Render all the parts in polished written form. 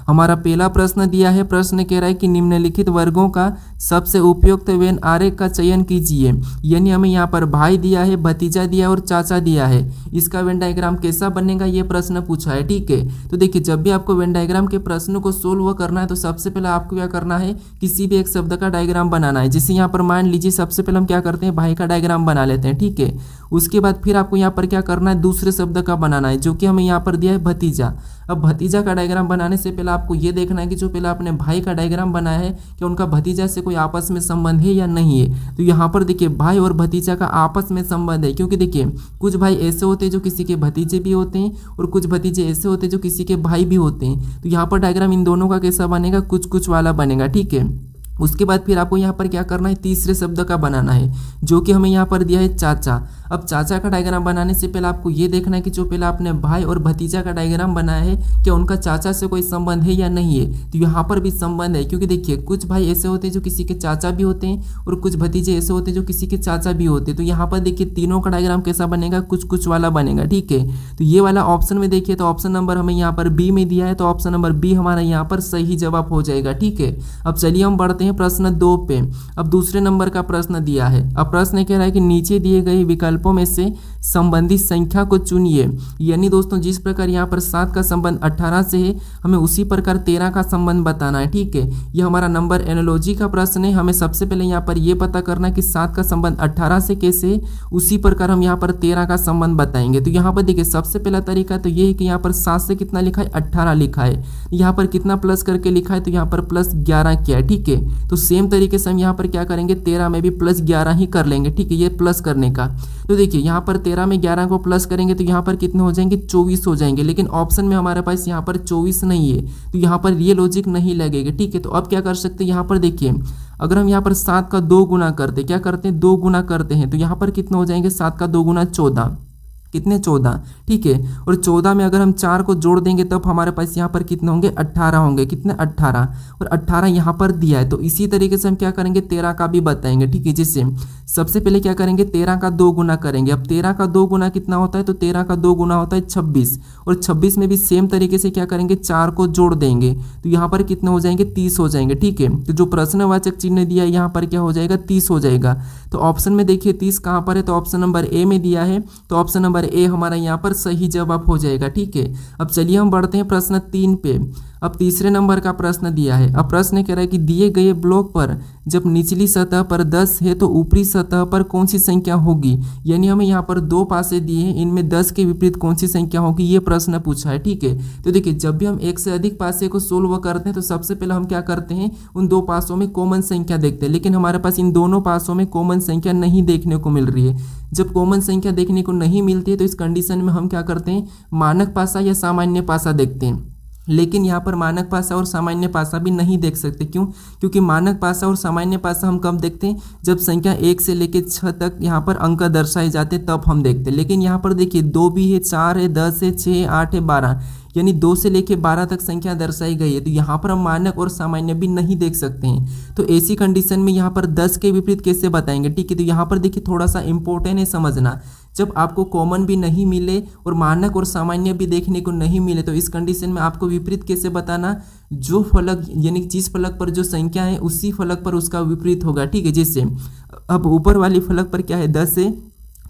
हमारा पहला प्रश्न दिया है, प्रश्न कह रहा है कि निम्नलिखित वर्गों का सबसे उपयुक्त वेन आरेख का चयन कीजिए। यानी हमें यहाँ पर भाई दिया है, भतीजा दिया है और चाचा दिया है। इसका वेन डायग्राम कैसा बनेगा ये प्रश्न पूछा है। ठीक है, तो देखिए जब भी आपको वेन डायग्राम के प्रश्नों को सोल्व करना है तो सबसे पहले आपको क्या करना है, किसी भी एक शब्द का डायग्राम बनाना है। जैसे यहाँ पर मान लीजिए सबसे पहले हम क्या करते हैं, भाई का डायग्राम बना लेते हैं। ठीक है, उसके बाद फिर आपको यहाँ पर क्या करना है, दूसरे शब्द का बनाना है, जो कि हमें यहाँ पर दिया है भतीजा। अब भतीजा का डायग्राम बनाने से पहले आपको ये देखना है कि जो पहले आपने भाई का डायग्राम बनाया है कि उनका भतीजा से कोई आपस में संबंध है या नहीं है। तो यहाँ पर देखिए भाई और भतीजा का आपस में संबंध है, क्योंकि देखिए कुछ भाई ऐसे होते हैं जो किसी के भतीजे भी होते हैं और कुछ भतीजे ऐसे होते हैं जो किसी के भाई भी होते हैं। तो यहाँ पर डायग्राम इन दोनों का कैसा बनेगा, कुछ कुछ वाला बनेगा। ठीक है, उसके बाद फिर आपको यहाँ पर क्या करना है, तीसरे शब्द का बनाना है, जो कि हमें यहाँ पर दिया है चाचा। अब चाचा का डायग्राम बनाने से पहले आपको ये देखना है कि जो पहले आपने भाई और भतीजा का डायग्राम बनाया है क्या उनका चाचा से कोई संबंध है या नहीं है। तो यहाँ पर भी संबंध है, क्योंकि देखिए कुछ भाई ऐसे होते हैं जो किसी के चाचा भी होते हैं और कुछ भतीजे ऐसे होते हैं जो किसी के चाचा भी होते हैं। तो यहाँ पर देखिए तीनों का डायग्राम कैसा बनेगा, कुछ कुछ वाला बनेगा। ठीक है, तो ये वाला ऑप्शन में देखिए तो ऑप्शन नंबर हमें यहाँ पर बी में दिया है, तो ऑप्शन नंबर बी हमारा यहाँ पर सही जवाब हो जाएगा। ठीक है, अब चलिए हम बढ़ते हैं प्रश्न 2 पे। अब दूसरे नंबर का प्रश्न दिया है। अब प्रश्न कह रहा है कि नीचे दिए गए विकल्पों में से संबंधित संख्या को चुनिए। यानी दोस्तों जिस प्रकार यहाँ पर 7 का संबंध 18 से है, हमें उसी प्रकार 13 का संबंध बताना है। ठीक है, ये हमारा नंबर एनालॉजी का प्रश्न है। हमें सबसे पहले यहाँ पर ये पता करना है कि 7 का संबंध 18 से कैसे है, उसी प्रकार हम यहाँ पर 13 का संबंध बताएंगे। तो यहाँ पर देखिए सबसे पहला तरीका तो ये है कि यहाँ पर 7 से कितना लिखा है, 18 लिखा है। यहाँ पर कितना प्लस करके लिखा है, तो यहाँ पर प्लस 11 किया है। ठीक है, तो सेम तरीके से हम यहाँ पर क्या करेंगे, 13 में भी प्लस 11 ही कर लेंगे। ठीक है, ये प्लस करने का। तो देखिए यहाँ पर 13 में 11 को प्लस करेंगे तो यहाँ पर कितने हो जाएंगे, 24 हो जाएंगे। लेकिन ऑप्शन में हमारे पास यहाँ पर 24 नहीं है, तो यहाँ पर ये लॉजिक नहीं लगेगा। ठीक है, तो अब क्या कर सकते हैं, यहाँ पर देखिए अगर हम यहाँ पर 7 का 2 गुना करते, क्या करते हैं, 2 गुना करते हैं, तो यहाँ पर कितना हो जाएंगे, 7 का 2 गुना 14, कितने 14। ठीक है, और 14 में अगर हम 4 को जोड़ देंगे तब हमारे पास यहाँ पर कितने होंगे, 18 होंगे। कितने, 18, और 18 यहाँ पर दिया है। तो इसी तरीके से हम क्या करेंगे, 13 का भी बताएंगे। ठीक है, जिससे सबसे पहले क्या करेंगे, 13 का 2 गुना करेंगे। अब 13 का 2 गुना कितना होता है, तो 13 का 2 गुना होता है 26, और 26 में भी सेम तरीके से क्या करेंगे, 4 को जोड़ देंगे तो यहाँ पर कितने हो जाएंगे, 30 हो जाएंगे। ठीक है, तो जो प्रश्नवाचक चिन्ह दिया है यहाँ पर क्या हो जाएगा, 30 हो जाएगा। तो ऑप्शन में देखिए 30 कहाँ पर है, तो ऑप्शन नंबर ए में दिया है, तो ऑप्शन नंबर ए हमारा यहाँ पर सही जवाब हो जाएगा। ठीक है, अब चलिए हम बढ़ते हैं प्रश्न 3 पे। अब तीसरे नंबर का प्रश्न दिया है। अब प्रश्न कह रहा है कि दिए गए ब्लॉक पर जब निचली सतह पर 10 है तो ऊपरी सतह पर कौन सी संख्या होगी। यानी हमें यहाँ पर 2 पासे दिए हैं, इनमें 10 के विपरीत कौन सी संख्या होगी, ये प्रश्न पूछा है। ठीक है, तो देखिए जब भी हम एक से अधिक पासे को सोल्व करते हैं तो सबसे पहले हम क्या करते हैं, उन 2 पासों में कॉमन संख्या देखते हैं। लेकिन हमारे पास इन दोनों पासों में कॉमन संख्या नहीं देखने को मिल रही है। जब कॉमन संख्या देखने को नहीं मिलती है तो इस कंडीशन में हम क्या करते हैं, मानक पासा या सामान्य पासा देखते हैं। लेकिन यहाँ पर मानक पासा और सामान्य पासा भी नहीं देख सकते। क्यों, क्योंकि मानक पासा और सामान्य पासा हम कब देखते हैं, जब संख्या 1 से लेकर 6 तक यहाँ पर अंक दर्शाए जाते तब हम देखते हैं। लेकिन यहाँ पर देखिए 2 भी है, 4 है, 10 है, 6, 8 है, 12, यानी 2 से लेकर 12 तक संख्या दर्शाई गई है। तो यहाँ पर हम मानक और सामान्य भी नहीं देख सकते हैं। तो ऐसी कंडीशन में यहाँ पर 10 के विपरीत कैसे बताएंगे। ठीक है, तो यहाँ पर देखिए थोड़ा सा इंपॉर्टेंट है समझना, जब आपको कॉमन भी नहीं मिले और मानक और सामान्य भी देखने को नहीं मिले तो इस कंडीशन में आपको विपरीत कैसे बताना, जो फलक यानी जिस फलक पर जो संख्या है उसी फलक पर उसका विपरीत होगा। ठीक है, जैसे अब ऊपर वाली फलक पर क्या है, 10 है,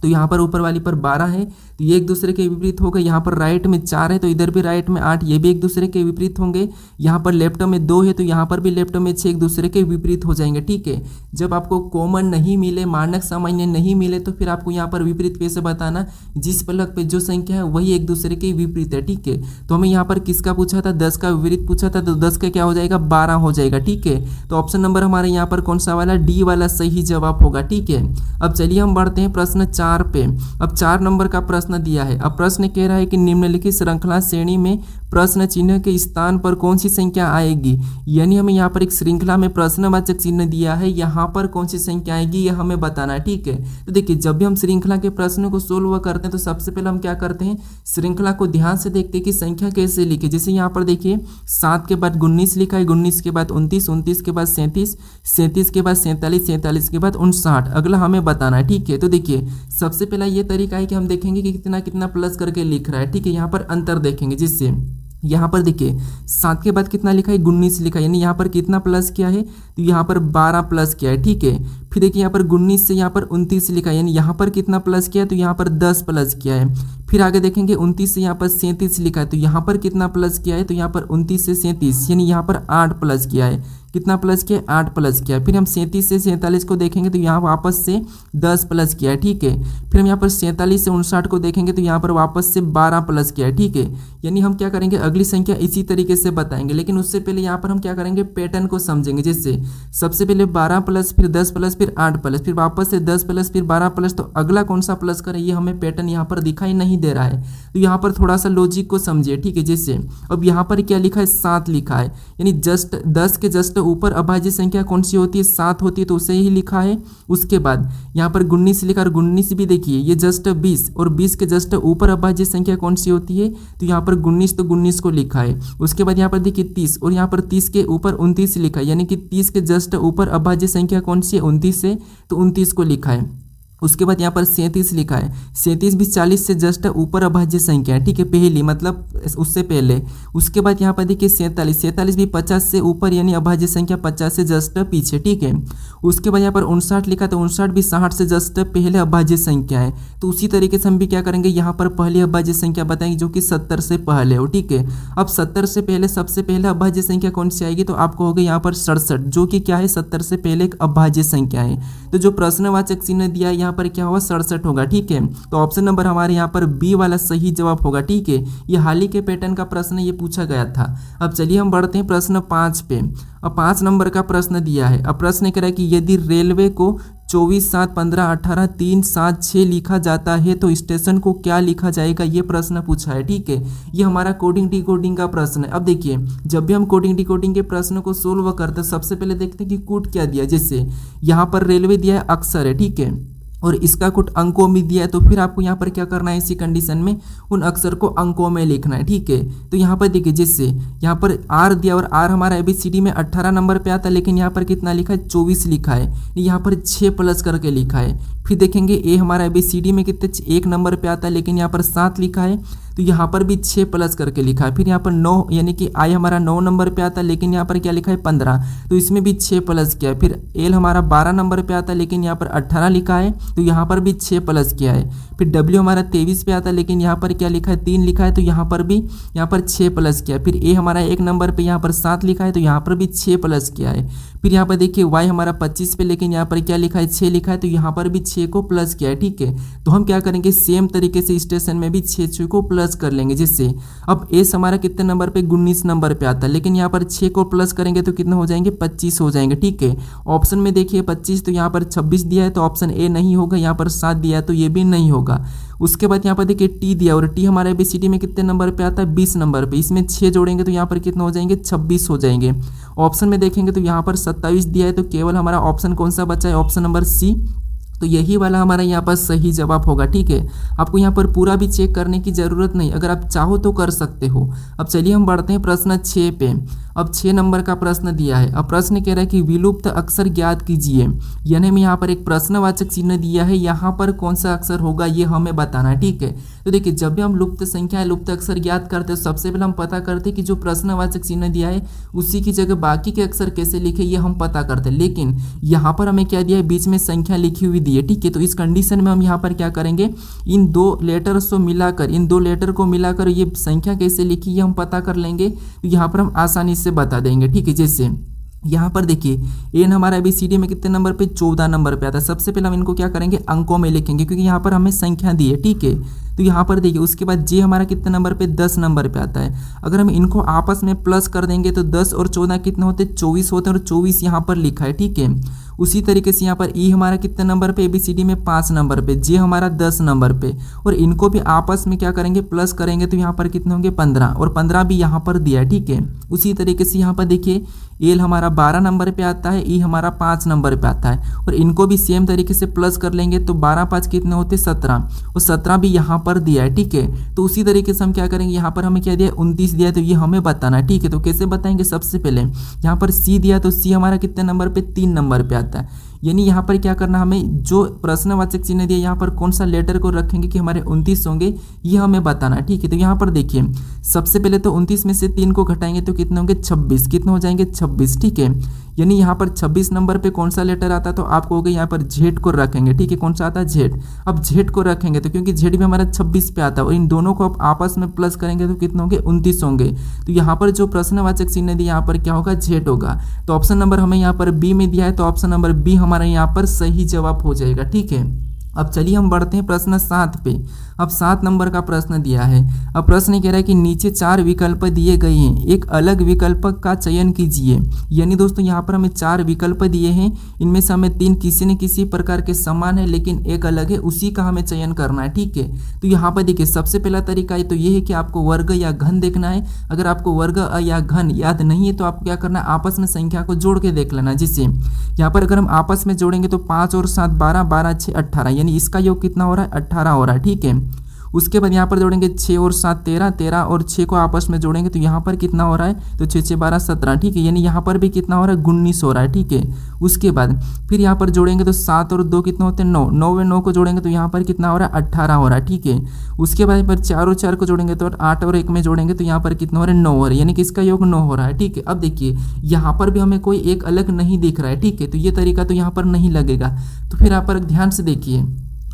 तो यहाँ पर ऊपर वाली पर 12 है, तो ये एक दूसरे के विपरीत हो गए। यहाँ पर राइट में 4 है तो इधर भी राइट में 8, ये भी एक दूसरे के विपरीत होंगे। यहाँ पर लेफ्ट में 2 है तो यहाँ पर भी लेफ्ट में 6 एक दूसरे के विपरीत हो जाएंगे। ठीक है, जब आपको कॉमन नहीं मिले, मानक सामान्य नहीं मिले तो फिर आपको यहाँ पर विपरीत कैसे बताना, जिस फलक पे जो संख्या है वही एक दूसरे के विपरीत है। ठीक है, तो हमें यहाँ पर किसका पूछा था, 10 का विपरीत पूछा था, तो 10 का क्या हो जाएगा, 12 हो जाएगा। ठीक है, तो ऑप्शन नंबर हमारे यहाँ पर कौन सा वाला, डी वाला सही जवाब होगा। ठीक है, अब चलिए हम बढ़ते हैं प्रश्न 4 पे। अब 4 नंबर का प्रश्न दिया है। अब प्रश्न कह रहा है कि निम्नलिखित श्रृंखला श्रेणी में प्रश्न चिन्ह के स्थान पर कौन सी संख्या आएगी। यानी हमें यहाँ पर एक श्रृंखला में प्रश्नवाचक चिन्ह दिया है, यहाँ पर कौन सी संख्या आएगी ये हमें बताना है। ठीक है, तो देखिए जब भी हम श्रृंखला के प्रश्नों को सोल्व करते हैं तो सबसे पहले हम क्या करते हैं, श्रृंखला को ध्यान से देखते हैं कि संख्या कैसे लिखे। जैसे यहाँ पर देखिए 7 के बाद 19 लिखा है, 19 के बाद 29, 29 के बाद 37, 37 के बाद 47, 47 के बाद 59, अगला हमें बताना है। ठीक है, तो देखिए सबसे पहला ये तरीका है कि हम देखेंगे कि कितना कितना प्लस करके लिख रहा है। ठीक है, यहाँ पर अंतर देखेंगे, जिससे यहाँ पर देखिए 7 के बाद कितना लिखा है 19 लिखा है, यानी यहाँ पर कितना प्लस किया है तो यहाँ पर 12 प्लस किया है, ठीक है। फिर देखिए यहाँ पर 19 से यहाँ पर 29 लिखा है, यानी यहाँ पर कितना प्लस किया है तो यहाँ पर 10 प्लस किया है। फिर आगे देखेंगे 29 से यहाँ पर 37 लिखा है, तो यहाँ पर कितना प्लस किया है तो यहाँ पर 29 से 37 यानी यहाँ पर 8 प्लस किया है। कितना प्लस किया है 8 प्लस किया है। फिर हम 37 से 47 को देखेंगे तो यहाँ वापस से 10 प्लस किया है, ठीक है। फिर हम यहाँ पर 47 से 59 को देखेंगे तो यहाँ पर वापस से 12 प्लस किया है, ठीक है। यानी हम क्या करेंगे अगली संख्या इसी तरीके से बताएंगे, लेकिन उससे पहले यहाँ पर हम क्या करेंगे पैटर्न को समझेंगे। जैसे सबसे पहले 12 प्लस फिर 10 प्लस फिर 8 प्लस फिर वापस से 10 प्लस फिर 12 प्लस, तो अगला कौन सा प्लस करें ये हमें पैटर्न यहाँ पर दिखाई नहीं दे रहा है। तो यहाँ पर थोड़ा सा लॉजिक को समझिए, ठीक है। जैसे अब यहाँ पर क्या लिखा है 7 लिखा है, यानी जस्ट 10 के जस्ट ऊपर अभाज्य संख्या कौन सी होती है 7 होती है, तो उसे ही लिखा है। उसके बाद यहाँ पर 19 लिखा और 19 भी देखिए ये जस्ट 20 और 20 के जस्ट ऊपर अभाज्य संख्या कौन सी होती है तो यहाँ पर 19 तो 19 को लिखा है। उसके बाद यहाँ पर देखिए 30 और यहाँ पर 30 के ऊपर 29 लिखा है, यानी कि 30 के जस्ट ऊपर अभाज्य संख्या कौन सी है 29 है, तो 29 को लिखा है। उसके बाद यहाँ पर 37 लिखा है, 37 भी 40 से जस्ट ऊपर अभाज्य संख्या है, ठीक है, पहली मतलब उससे पहले। उसके बाद यहाँ पर देखिए 47 भी 50 से ऊपर यानी अभाज्य संख्या 50 से जस्ट पीछे, ठीक है। उसके बाद यहाँ पर 59 लिखा, तो 59 भी 60 से जस्ट पहले अभाज्य संख्या है। तो उसी तरीके से हम भी क्या करेंगे यहाँ पर पहली अभाज्य संख्या बताएंगे जो कि 70 से पहले हो, ठीक है। अब 70 से पहले सबसे पहले अभाज्य संख्या कौन सी आएगी तो आपको होगा यहाँ पर 67, जो कि क्या है 70 से पहले एक अभाज्य संख्या है। तो जो प्रश्नवाचक चिन्ह दिया है यहाँ पर क्या होगा 67 होगा, ठीक है। तो ऑप्शन नंबर हमारे यहाँ पर बी वाला सही जवाब होगा, ठीक है। ये हाल ही के पैटर्न का प्रश्न ये पूछा गया था। अब चलिए हम बढ़ते हैं प्रश्न 5 पे। अब 5 नंबर का प्रश्न दिया है। अब प्रश्न कह रहा है कि यदि रेलवे को 24, 7, 15, 18, 3, 7, 6 लिखा जाता है तो स्टेशन को क्या लिखा जाएगा, ये प्रश्न पूछा है, ठीक है। ये हमारा कोडिंग डिकोडिंग का प्रश्न है। अब देखिए जब भी हम कोडिंग डिकोडिंग के प्रश्न को सोल्व करते हैं सबसे पहले देखते हैं कि कूट क्या दिया। जैसे यहाँ पर रेलवे दिया है अक्षर है, ठीक है, और इसका कुछ अंकों में दिया है, तो फिर आपको यहाँ पर क्या करना है इसी कंडीशन में उन अक्षर को अंकों में लिखना है, ठीक है। तो यहाँ पर देखिए जैसे यहाँ पर आर दिया और आर हमारा ABCD में 18 नंबर पे आता है, लेकिन यहाँ पर कितना लिखा है 24 लिखा है, यहाँ पर 6 प्लस करके लिखा है। फिर देखेंगे ए हमारा ABCD में कितने 1 नंबर पे आता है, लेकिन यहाँ पर 7 लिखा है, तो यहाँ पर भी 6 प्लस करके लिखा है। फिर यहाँ पर 9 यानी कि आई हमारा 9 नंबर पे आता है, लेकिन यहाँ पर क्या लिखा है 15, तो इसमें भी 6 प्लस किया है। फिर एल हमारा 12 नंबर पे आता है, लेकिन यहाँ पर 18 लिखा है, तो यहाँ पर भी 6 प्लस किया है। फिर डब्ल्यू हमारा 23 पे आता है, लेकिन यहाँ पर क्या लिखा है 3 लिखा है, तो यहाँ पर भी यहाँ पर 6 प्लस किया है। फिर ए हमारा 1 नंबर पे यहाँ पर 7 लिखा है, तो यहाँ पर भी 6 प्लस किया है। फिर यहाँ पर देखिए वाई हमारा 25 पे, लेकिन यहाँ पर क्या लिखा है 6 लिखा है, तो यहाँ पर भी 6 को प्लस किया है, ठीक है। तो हम क्या करेंगे सेम तरीके से स्टेशन में भी 6 को प्लस कर लेंगे। जिससे अब एस हमारा कितने नंबर पे 19 नंबर पे आता है, लेकिन यहाँ पर 6 को प्लस करेंगे तो कितना हो जाएंगे 25 हो जाएंगे, ठीक है। ऑप्शन में देखिए 25, तो यहाँ पर 26 दिया है, तो ऑप्शन ए नहीं होगा। यहाँ पर 7 दिया है, तो ये भी नहीं होगा। उसके बाद यहाँ पर देखिए टी दिया और टी हमारे ABCD में कितने नंबर पे आता है 20 नंबर पे, इसमें 6 जोड़ेंगे तो यहाँ पर कितना हो जाएंगे 26 हो जाएंगे। ऑप्शन में देखेंगे तो यहाँ पर 27 दिया है, तो केवल हमारा ऑप्शन कौन सा बचा है ऑप्शन नंबर सी, तो यही वाला हमारा यहाँ पर सही जवाब होगा, ठीक है। आपको यहाँ पर पूरा भी चेक करने की जरूरत नहीं, अगर आप चाहो तो कर सकते हो। अब चलिए हम बढ़ते हैं प्रश्न 6 पे। अब 6 नंबर का प्रश्न दिया है। अब प्रश्न कह रहा है कि विलुप्त अक्षर ज्ञात कीजिए, यानी हमें यहाँ पर एक प्रश्नवाचक चिन्ह दिया है, यहाँ पर कौन सा अक्षर होगा ये हमें बताना है, ठीक है। तो देखिए जब भी हम लुप्त संख्या लुप्त अक्षर ज्ञात करते हैं सबसे पहले हम पता करते हैं कि जो प्रश्नवाचक चिन्ह दिया है उसी की जगह बाकी के अक्षर कैसे लिखे ये हम पता करते हैं। लेकिन यहाँ पर हमें क्या दिया है बीच में संख्या लिखी हुई दी है, ठीक है। तो इस कंडीशन में हम यहाँ पर क्या करेंगे इन 2 लेटर्स को मिलाकर, इन 2 लेटर को मिलाकर ये संख्या कैसे लिखी ये हम पता कर लेंगे, तो यहाँ पर हम आसानी से बता देंगे, ठीक है। जैसे यहाँ पर देखिए एन हमारा ABCD में कितने नंबर पे 14 नंबर पे आता है। सबसे पहले हम इनको क्या करेंगे अंकों में लिखेंगे, क्योंकि यहाँ पर हमें संख्या दी है, ठीक है। तो यहाँ पर देखिए उसके बाद जे हमारा कितने नंबर पे 10 नंबर पे आता है। अगर हम इनको आपस में प्लस कर देंगे तो 10 और 14 कितने होते 24 होते हैं, और 24 यहाँ पर लिखा है, ठीक है। उसी तरीके से यहाँ पर ई हमारा कितने नंबर पे ABCD में 5 नंबर पे, जे हमारा 10 नंबर पे, और इनको भी आपस में क्या करेंगे प्लस करेंगे तो यहाँ पर कितने होंगे 15, और 15 भी यहाँ पर दिया है, ठीक है। उसी तरीके से यहाँ पर देखिए एल हमारा 12 नंबर पे आता है, ई हमारा 5 नंबर पे आता है, और इनको भी सेम तरीके से प्लस कर लेंगे तो 12 5 कितने होते 17, और 17 भी यहाँ पर दिया है, ठीक है। तो उसी तरीके से हम क्या करेंगे यहाँ पर हमें क्या दिया 29 दिया है, तो ये हमें बताना है, ठीक है। तो कैसे बताएंगे सबसे पहले यहाँ पर सी दिया, तो सी हमारा कितने नंबर पे 3 नंबर पे आता है, यानी यहाँ पर क्या करना, हमें जो प्रश्नवाचक चिन्ह दिया यहाँ पर कौन सा लेटर को रखेंगे कि हमारे 29 होंगे, ये हमें बताना। ठीक है, तो यहाँ पर देखिए सबसे पहले तो 29 में से 3 को घटाएंगे तो कितने होंगे 26, कितने हो जाएंगे 26। ठीक है, यानी यहाँ पर 26 नंबर पे कौन सा लेटर आता है तो आपको हो गया यहाँ पर जेड को रखेंगे। ठीक है, कौन सा आता है जेड। अब जेड को रखेंगे तो क्योंकि जेड भी हमारा 26 पे आता है और इन दोनों को आप आपस में प्लस करेंगे तो कितने होंगे 29 होंगे। तो यहाँ पर जो प्रश्नवाचक चिन्ह दिया यहाँ पर क्या होगा जेड होगा। तो ऑप्शन नंबर हमें यहाँ पर बी में दिया है, तो ऑप्शन नंबर बी हमारा यहाँ पर सही जवाब हो जाएगा। ठीक है, अब चलिए हम बढ़ते हैं प्रश्न 7 पे। अब 7 नंबर का प्रश्न दिया है। अब प्रश्न कह रहा है कि नीचे 4 विकल्प दिए गए हैं, एक अलग विकल्प का चयन कीजिए। यानी दोस्तों यहाँ पर हमें 4 विकल्प दिए हैं, इनमें से हमें 3 किसी न किसी प्रकार के समान है लेकिन एक अलग है, उसी का हमें चयन करना है। ठीक है, तो यहाँ पर देखिए सबसे पहला तरीका है तो ये है कि आपको वर्ग या घन देखना है। अगर आपको वर्ग या घन याद नहीं है तो आपको क्या करना है, आपस में संख्या को जोड़ के देख लेना। जिससे यहाँ पर अगर हम आपस में जोड़ेंगे तो 5 और 7 12, 12 6 18, यानी इसका योग कितना हो रहा है 18 हो रहा है। ठीक है, उसके बाद यहाँ पर जोड़ेंगे 6 और 7 13, 13 और 6 को आपस में जोड़ेंगे तो यहाँ पर कितना हो रहा है तो 6 6 12 17। ठीक है, यानी यहाँ पर भी कितना हो रहा है 19 हो रहा है। ठीक है, उसके बाद फिर यहाँ पर जोड़ेंगे तो 7 और 2 कितना होते हैं 9, 9 में 9 को जोड़ेंगे तो यहाँ पर कितना हो रहा है 18 हो रहा है। ठीक है, उसके बाद पर 4 और 4 को जोड़ेंगे तो 8 और 1 में जोड़ेंगे तो यहाँ पर कितना हो रहा है 9 हो रहा है, यानी कि इसका योग 9 हो रहा है। ठीक है, अब देखिए यहाँ पर भी हमें कोई एक अलग नहीं दिख रहा है। ठीक है, तो ये तरीका तो यहाँ पर नहीं लगेगा। तो फिर यहाँ पर ध्यान से देखिए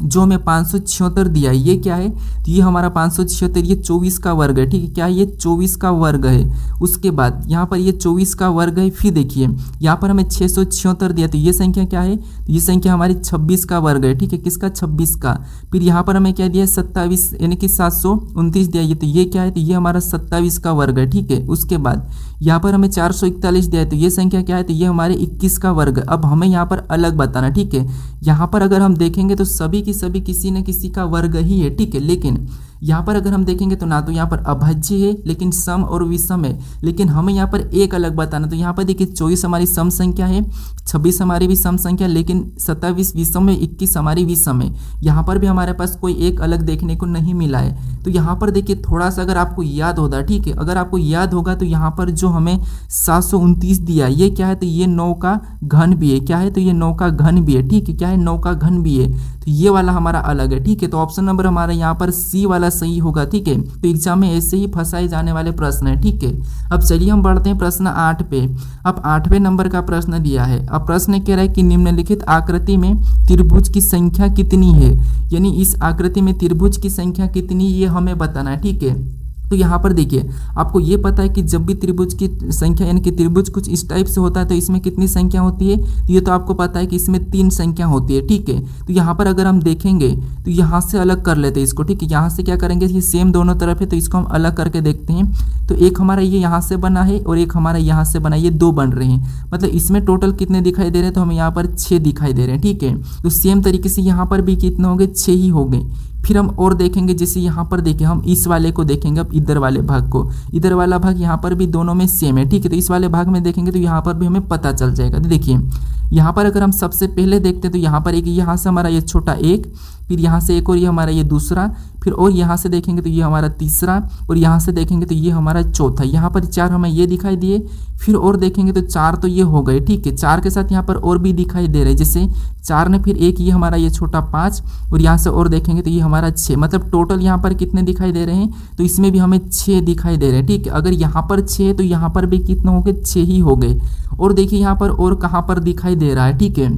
जो हमें 576 दिया है ये क्या है, तो ये हमारा 576 ये 24 का वर्ग है। ठीक है, क्या है ये 24 का वर्ग है। उसके बाद यहाँ पर ये 24 का वर्ग है। फिर देखिए यहाँ पर हमें 676 दिया तो ये संख्या क्या है, तो ये संख्या हमारी 26 का वर्ग है। ठीक है, किसका 26 का। फिर यहाँ पर हमें क्या दिया है 27 यानी कि 729 दिया है, तो ये क्या है, तो ये हमारा 27 का वर्ग है। ठीक है, उसके बाद यहाँ पर हमें 441 दिया है तो ये संख्या क्या है, तो ये हमारे 21 का वर्ग है। अब हमें यहाँ पर अलग बताना। ठीक है, यहाँ पर अगर हम देखेंगे तो सभी किसी न किसी का वर्ग ही है। ठीक है, लेकिन यहाँ पर अगर हम देखेंगे तो ना तो यहाँ पर अभाज्य है लेकिन सम और विषम है, लेकिन हमें यहाँ पर एक अलग बताना। तो यहाँ पर देखिए 24 हमारी सम संख्या है, 26 हमारी भी सम संख्या, लेकिन 27 विषम है, 21 हमारी विषम है। यहाँ पर भी हमारे पास कोई एक अलग देखने को नहीं मिला है। तो यहाँ पर देखिए थोड़ा सा अगर आपको याद होगा, ठीक है, अगर आपको याद होगा तो यहाँ पर जो हमें 729 दिया ये क्या है, तो ये 9 का घन भी है। क्या है, तो ये 9 का घन भी है। ठीक है, क्या है 9 का घन भी है, तो ये वाला हमारा अलग है। ठीक है, तो ऑप्शन नंबर हमारा यहाँ पर सी वाला सही होगा। ठीक है, तो एग्जाम में ऐसे ही फंसाए जाने वाले प्रश्न है। ठीक है, अब चलिए हम बढ़ते हैं प्रश्न 8 पे। अब 8वें नंबर का प्रश्न दिया है। अब प्रश्न कह रहा है कि निम्नलिखित आकृति में त्रिभुज की संख्या कितनी है, यानी इस आकृति में त्रिभुज की संख्या कितनी ये हमें बताना है। ठीक है, तो यहाँ पर देखिए आपको ये पता है कि जब भी त्रिभुज की संख्या यानी कि त्रिभुज कुछ इस टाइप से होता है तो इसमें कितनी संख्या होती है, तो ये तो आपको पता है कि इसमें 3 संख्या होती है। ठीक है, तो यहाँ पर अगर हम देखेंगे तो यहाँ से अलग कर लेते हैं इसको। ठीक है, यहाँ से क्या करेंगे, ये सेम दोनों तरफ है तो इसको हम अलग करके देखते हैं। तो एक हमारा ये यहाँ से बना है और एक हमारा यहाँ से बना है, ये 2 बन रहे हैं। मतलब इसमें टोटल कितने दिखाई दे रहे हैं, तो हमें यहाँ पर 6 दिखाई दे रहे हैं। ठीक है, तो सेम तरीके से यहाँ पर भी कितने हो गए 6 ही हो गए। फिर हम और देखेंगे, जैसे यहाँ पर देखिए हम इस वाले को देखेंगे, अब इधर वाले भाग को, इधर वाला भाग यहाँ पर भी दोनों में सेम है। ठीक है, तो इस वाले भाग में देखेंगे तो यहाँ पर भी हमें पता चल जाएगा। तो देखिए यहाँ पर अगर हम सबसे पहले देखते हैं तो यहाँ पर एक यहाँ से हमारा ये छोटा एक, फिर यहाँ से एक और ये हमारा ये दूसरा, फिर और यहाँ से देखेंगे तो ये हमारा तीसरा, और यहाँ से देखेंगे तो ये हमारा चौथा। यहाँ पर 4 हमें ये दिखाई दिए, फिर और देखेंगे तो 4 तो ये हो गए। ठीक है, 4 के साथ यहाँ पर और भी दिखाई दे रहे हैं, जैसे 4 ने फिर एक ये हमारा ये छोटा 5, और यहाँ से और देखेंगे तो ये हमारा 6। मतलब टोटल यहाँ पर कितने दिखाई दे रहे हैं, तो इसमें भी हमें 6 दिखाई दे रहे हैं। ठीक है, अगर यहाँ पर 6 है तो यहाँ पर भी कितने हो गए 6 ही हो गए। और देखिए यहाँ पर और कहाँ पर दिखाई दे रहा है। ठीक है,